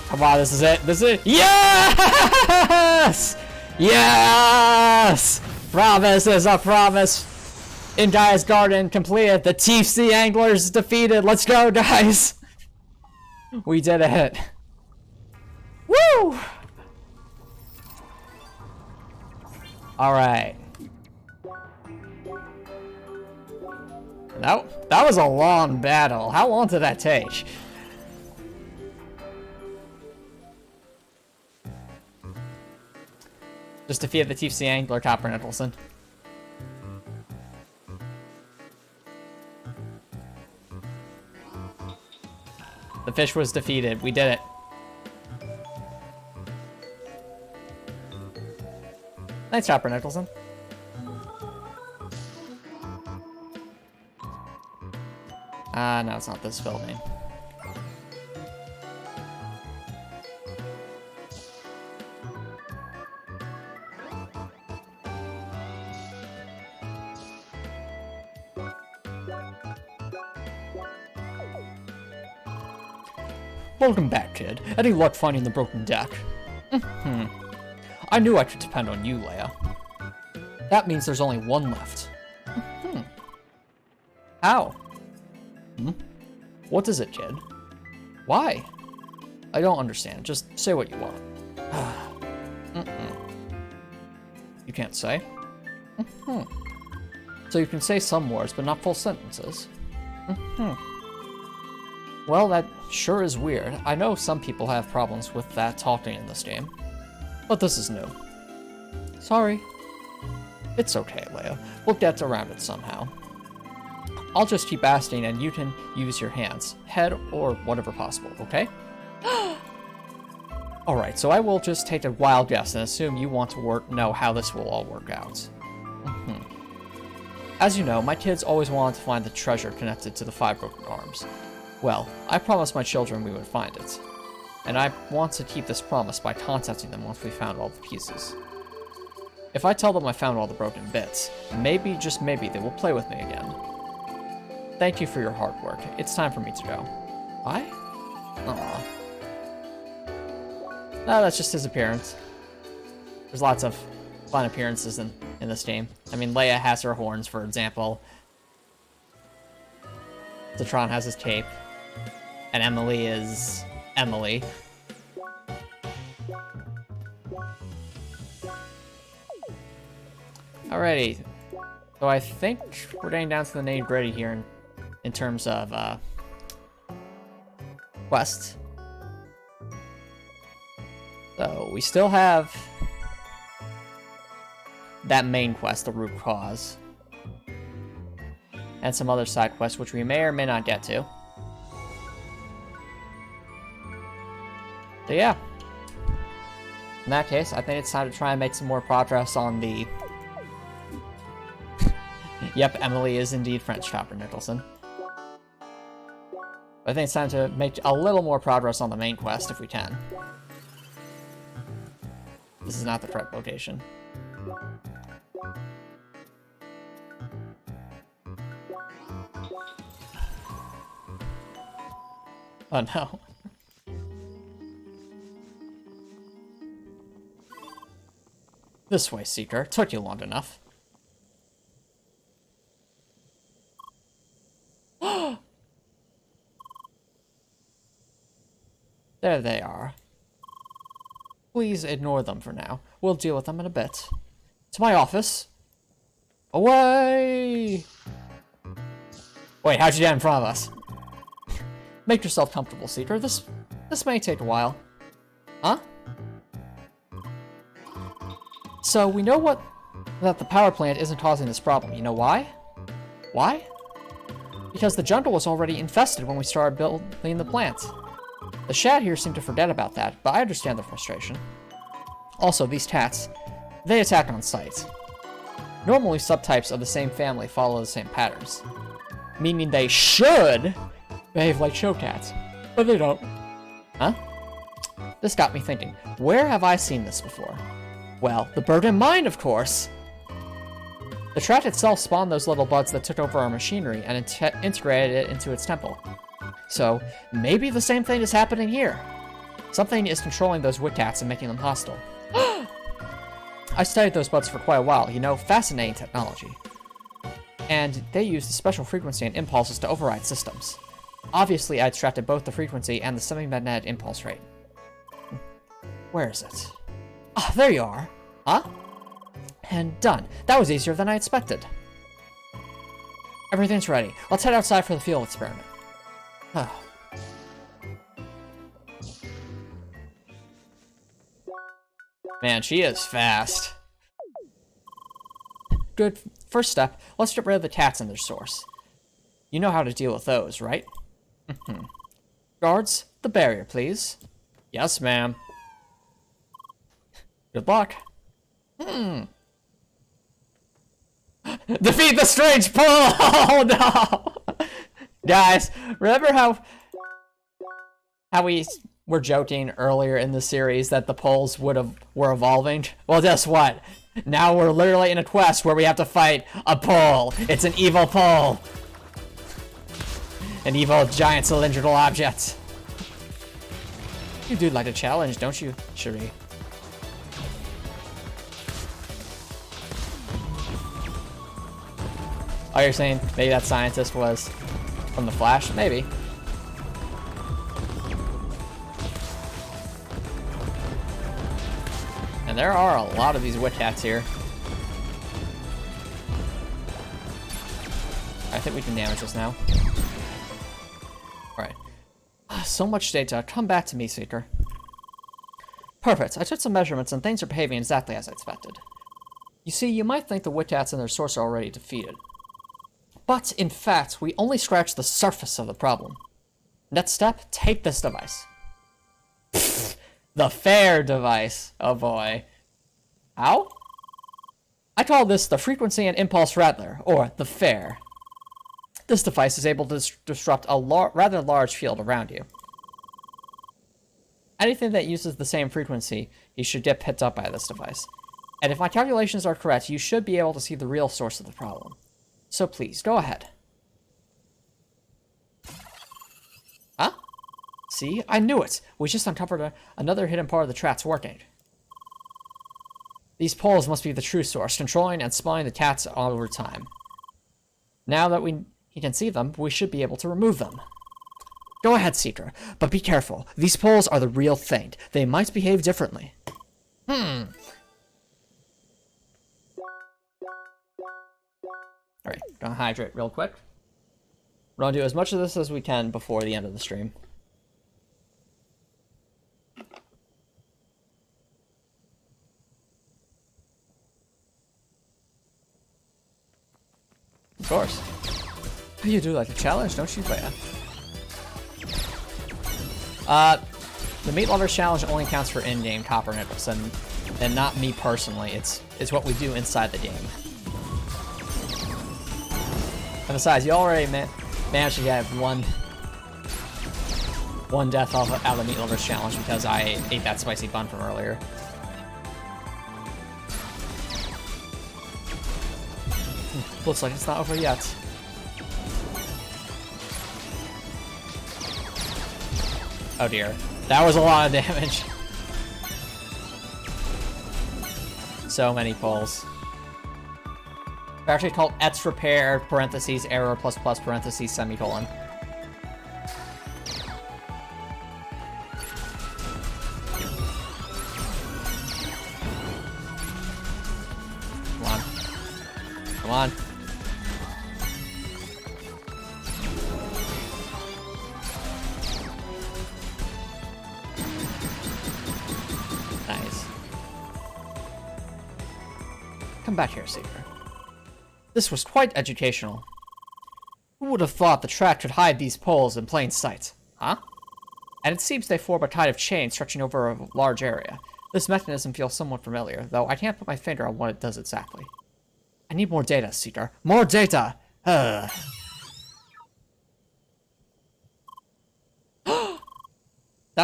Come on, this is it. This is it. Yes! Yes! Promise is a promise. In Gaia's Garden completed. The Tiefsee Anglers defeated. Let's go, guys. We did it. Woo! Alright. That was a long battle. How long did that take? Just defeated the Tiefsee Angler, Copper Nicholson. The fish was defeated. We did it. Nice, Chopper Nicholson. No, it's not this building. Welcome back, kid. Any luck finding the broken deck? I knew I could depend on you, Leia. That means there's only one left. How? What is it, kid? Why? I don't understand. Just say what you want. You can't say? So you can say some words, but not full sentences. Well, that sure is weird. I know some people have problems with that talking in this game. But this is new. Sorry. It's okay, Leia. We'll get around it somehow. I'll just keep asking and you can use your hands, head, or whatever possible, okay? Alright, so I will just take a wild guess and assume you want to know how this will all work out. As you know, my kids always wanted to find the treasure connected to the 5 broken arms. Well, I promised my children we would find it. And I want to keep this promise by contacting them once we found all the pieces. If I tell them I found all the broken bits, maybe, just maybe, they will play with me again. Thank you for your hard work. It's time for me to go. Bye? Aww. No, that's just his appearance. There's lots of fun appearances in this game. I mean, Leia has her horns, for example. Zatron has his cape. And Emily is Emily. Alrighty. So I think we're getting down to the nitty-gritty here in terms of quest. So we still have that main quest, the root cause, and some other side quests which we may or may not get to. So yeah, in that case, I think it's time to try and make some more progress on the... Yep, Emily is indeed French, Copper Nicholson. I think it's time to make a little more progress on the main quest if we can. This is not the correct location. Oh no. This way, Seeker. Took you long enough. There they are. Please ignore them for now. We'll deal with them in a bit. To my office. Away! Wait, how'd you get in front of us? Make yourself comfortable, Seeker. This may take a while. Huh? So, we know that the power plant isn't causing this problem. You know why? Why? Because the jungle was already infested when we started building the plant. The Shad here seem to forget about that, but I understand their frustration. Also, these tats, they attack on sight. Normally, subtypes of the same family follow the same patterns, meaning they should behave like show cats, but they don't. Huh? This got me thinking, where have I seen this before? Well, the bird in mine, of course! The Trat itself spawned those little buds that took over our machinery and integrated it into its temple. So, maybe the same thing is happening here. Something is controlling those Witcats and making them hostile. I studied those buds for quite a while, you know, fascinating technology. And they use the special frequency and impulses to override systems. Obviously, I extracted both the frequency and the semi-magnetic impulse rate. Where is it? Ah, there you are. Huh? And done. That was easier than I expected. Everything's ready. Let's head outside for the field experiment. Man, she is fast. Good. First step, let's get rid of the cats and their source. You know how to deal with those, right? Guards, the barrier, please. Yes, ma'am. Good luck. Defeat the strange pull! Oh no! Guys, remember how we were joking earlier in the series that the polls were evolving? Well, guess what? Now we're literally in a quest where we have to fight a pole. It's an evil pole. An evil giant cylindrical object. You do like a challenge, don't you, Cherie? Oh, you're saying maybe that scientist was from the Flash? Maybe. And there are a lot of these Witcats here. I think we can damage this now. Alright. So much data. Come back to me, Seeker. Perfect. I took some measurements and things are behaving exactly as I expected. You see, you might think the Witcats and their source are already defeated. But, in fact, we only scratched the surface of the problem. Next step, take this device. The fair device. Oh boy. How? I call this the Frequency and Impulse Rattler, or the fair. This device is able to disrupt a rather large field around you. Anything that uses the same frequency, you should get picked up by this device. And if my calculations are correct, you should be able to see the real source of the problem. So please, go ahead. Huh? See? I knew it! We just uncovered another hidden part of the Trat's working. These poles must be the true source, controlling and spawning the cats all over time. Now that he can see them, we should be able to remove them. Go ahead, Seeker, but be careful. These poles are the real thing. They might behave differently. Alright, gonna hydrate real quick. We're gonna do as much of this as we can before the end of the stream. Of course. You do like a challenge, don't you, Gaia? The Meat Lovers Challenge only counts for in-game copper nipples, and not me personally. It's what we do inside the game. And besides, you already managed to get one death out of the Meat Lovers Challenge because I ate that spicy bun from earlier. Looks like it's not over yet. Oh dear. That was a lot of damage. So many pulls. They're actually called ETS repair, parentheses, error, plus plus, parentheses, semicolon. Come on. Come on. Nice. Come back here, Seeker. This was quite educational. Who would have thought the Trat could hide these poles in plain sight? Huh? And it seems they form a kind of chain stretching over a large area. This mechanism feels somewhat familiar, though I can't put my finger on what it does exactly. I need more data, Cedar. More data! That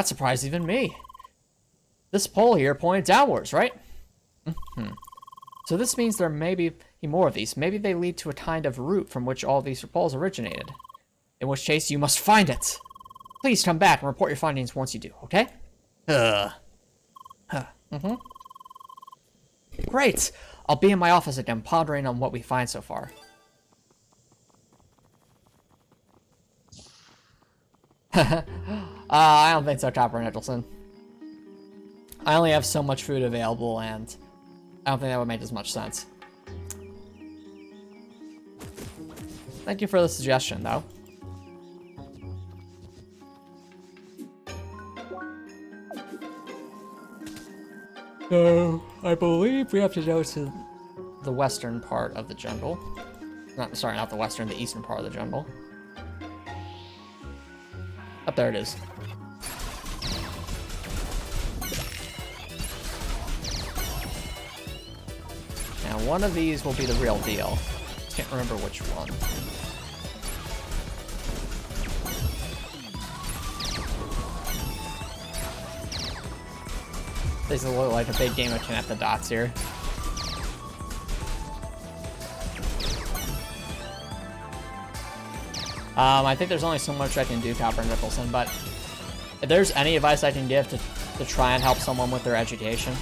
surprised even me. This pole here pointed downwards, right? So this means there may be more of these. Maybe they lead to a kind of route from which all these poles originated. In which case, you must find it. Please come back and report your findings once you do, okay? Great! I'll be in my office again, pondering on what we find so far. I don't think so, Copper and Nicholson. I only have so much food available, and I don't think that would make as much sense. Thank you for the suggestion, though. So, I believe we have to go to the western part of the jungle. Sorry, not the western, the eastern part of the jungle. Up there it is. Now, one of these will be the real deal. Can't remember which one. This will look like a big game of connect the dots here. I think there's only so much I can do, Copper and Nicholson, but if there's any advice I can give to try and help someone with their education,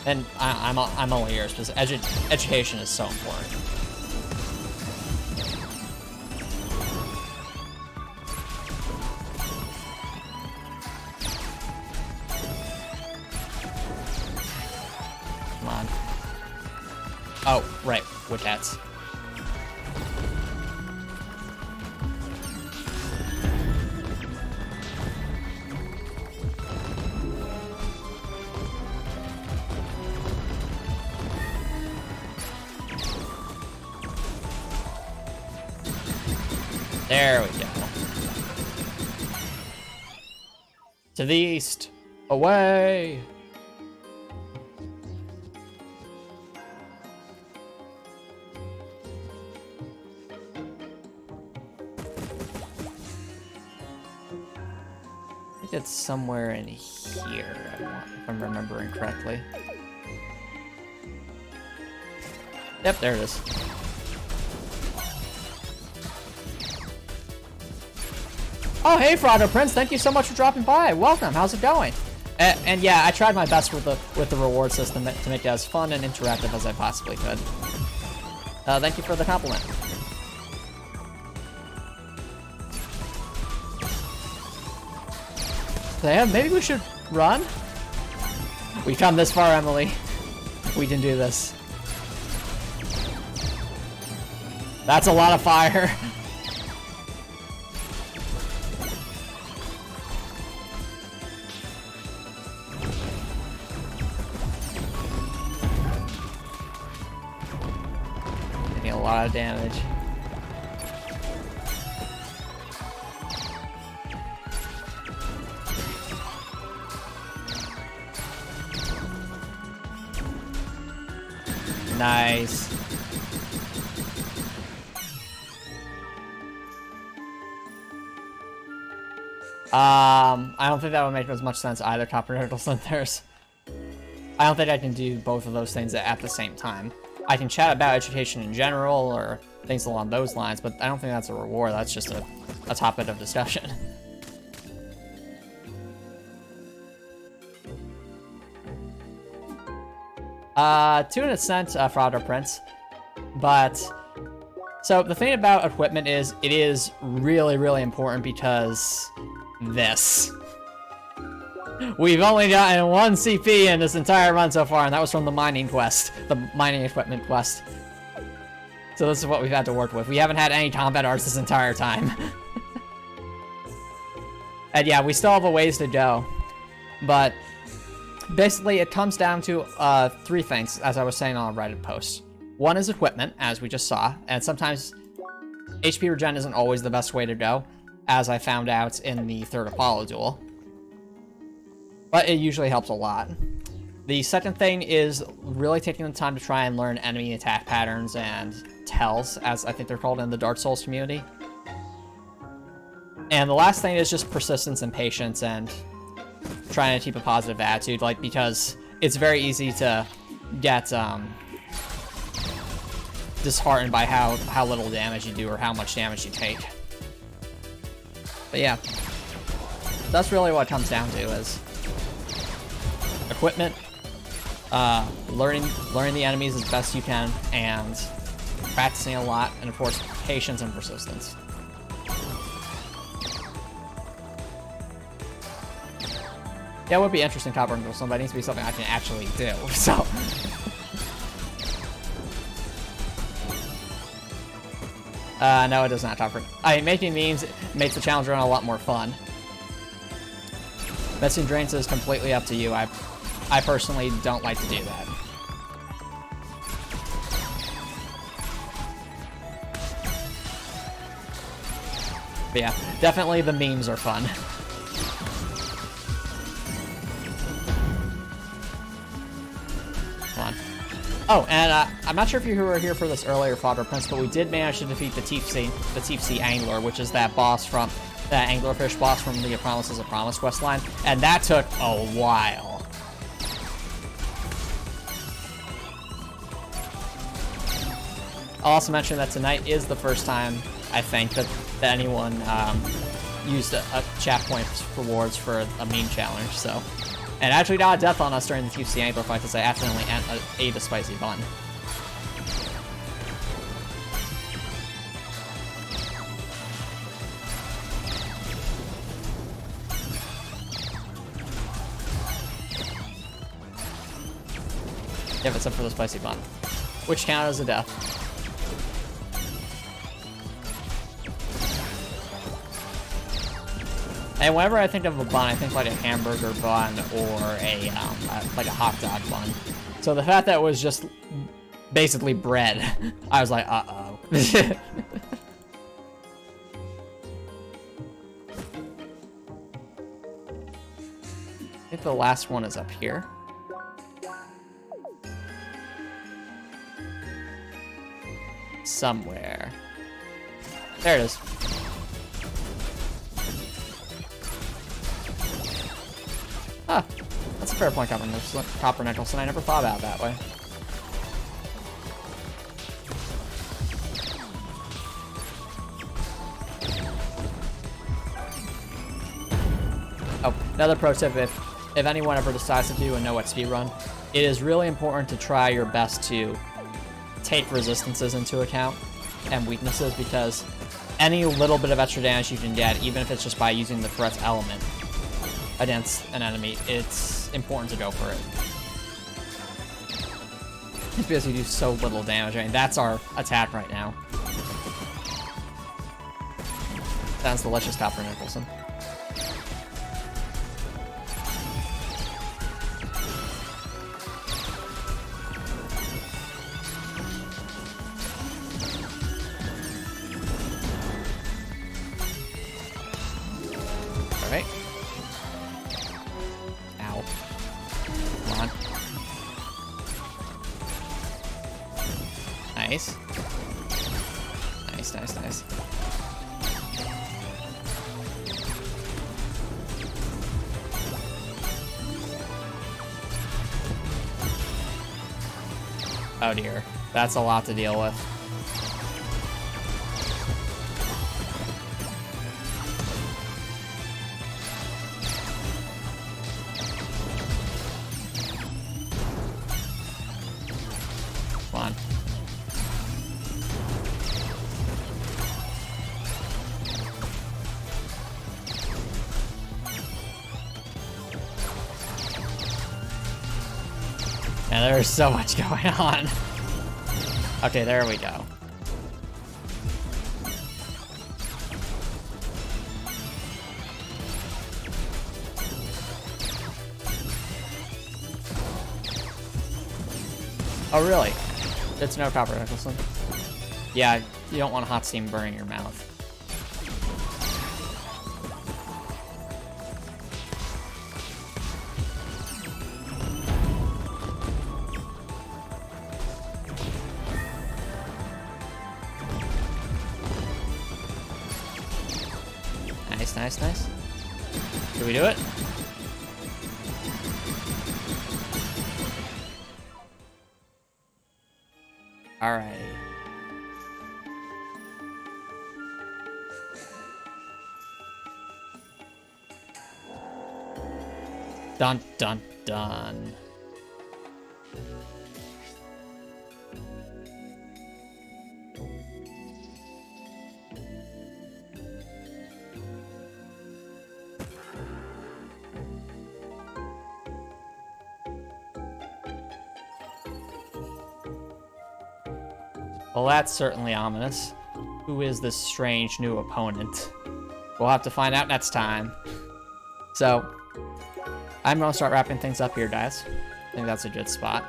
and I'm all ears, because education is so important. Come on. Oh, right, wickets. There we go. To the east. Away! I think it's somewhere in here, if I'm remembering correctly. Yep, there it is. Oh, hey, Frogger Prince! Thank you so much for dropping by. Welcome. How's it going? And yeah, I tried my best with the reward system to make it as fun and interactive as I possibly could. Thank you for the compliment. Damn, maybe we should run. We've come this far, Emily. We can do this. That's a lot of fire. A lot of damage. Nice. I don't think that would make as much sense either, Copper Nicholson. I don't think I can do both of those things at the same time. I can chat about education in general or things along those lines, but I don't think that's a reward. That's just a topic of discussion. 2 in a sense, Frauder Prince. But, so the thing about equipment is, it is really, really important because this. We've only gotten 1 CP in this entire run so far, and that was from the mining quest, the mining equipment quest. So this is what we've had to work with. We haven't had any combat arts this entire time. And yeah, we still have a ways to go. But basically, it comes down to 3 things, as I was saying on a Reddit post. One is equipment, as we just saw, and sometimes HP regen isn't always the best way to go, as I found out in the 3rd Apollo duel. But it usually helps a lot. The second thing is really taking the time to try and learn enemy attack patterns and tells, as I think they're called in the Dark Souls community. And the last thing is just persistence and patience and trying to keep a positive attitude, like, because it's very easy to get disheartened by how little damage you do or how much damage you take. But yeah, that's really what it comes down to, is equipment, learning the enemies as best you can, and practicing a lot, and of course, patience and persistence. Yeah, it would be interesting, Copper and Gristle, but it needs to be something I can actually do, so. No, it does not, Copper. Making memes makes the challenge run a lot more fun. Messing drains is completely up to you. I personally don't like to do that. But yeah, definitely the memes are fun. Come on. Oh, and I'm not sure if you were here for this earlier, Fodder Prince, but we did manage to defeat the Tiefsee Angler, which is that boss from that anglerfish boss from the Promises of Promise questline, and that took a while. I'll also mention that tonight is the first time, I think, that anyone used a chat point rewards for a meme challenge, so. And actually got a death on us during the Tiefsee Angler fight because I accidentally ate a spicy bun. Yep, except for the spicy bun, which counted as a death. And whenever I think of a bun, I think like a hamburger bun or like a hot dog bun. So the fact that it was just basically bread, I was like, uh-oh. I think the last one is up here. Somewhere. There it is. Ah, that's a fair point, Copper Nicholson. I never thought about it that way. Oh, another pro tip, if anyone ever decides to do a no XP run, it is really important to try your best to take resistances into account and weaknesses, because any little bit of extra damage you can get, even if it's just by using the correct element against an enemy, it's important to go for it. It's because you do so little damage. I mean, that's our attack right now. Sounds delicious, Copper Nicholson. Alright. Ow. Come on. Nice. Nice, nice, nice. Oh dear. That's a lot to deal with. Come on. Yeah, there's so much going on. Okay, there we go. Oh, really? It's no Copper Nicholson. Yeah, you don't want hot steam burning your mouth. nice, nice. Did we do it? Alrighty. Dun, dun, dun. Well, that's certainly ominous. Who is this strange new opponent? We'll have to find out next time. So, I'm gonna start wrapping things up here, guys. I think that's a good spot.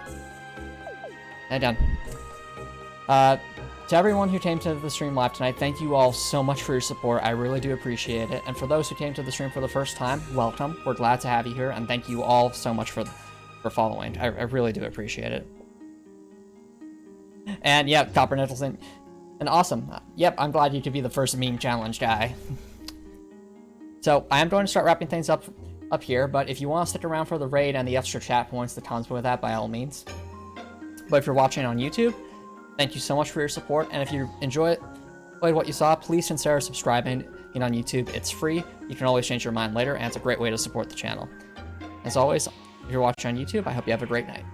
And done. To everyone who came to the stream live tonight, thank you all so much for your support. I really do appreciate it. And for those who came to the stream for the first time, welcome. We're glad to have you here, and thank you all so much for following. I really do appreciate it. And yeah, Copper Nicholson, and awesome. Yep, I'm glad you could be the first meme challenge guy. So I am going to start wrapping things up here, but if you want to stick around for the raid and the extra chat points that comes with that, by all means. But if you're watching on YouTube, thank you so much for your support, and if you enjoyed what you saw, please consider subscribing on YouTube. It's free. You can always change your mind later, and it's a great way to support the channel. As always, if you're watching on YouTube, I hope you have a great night.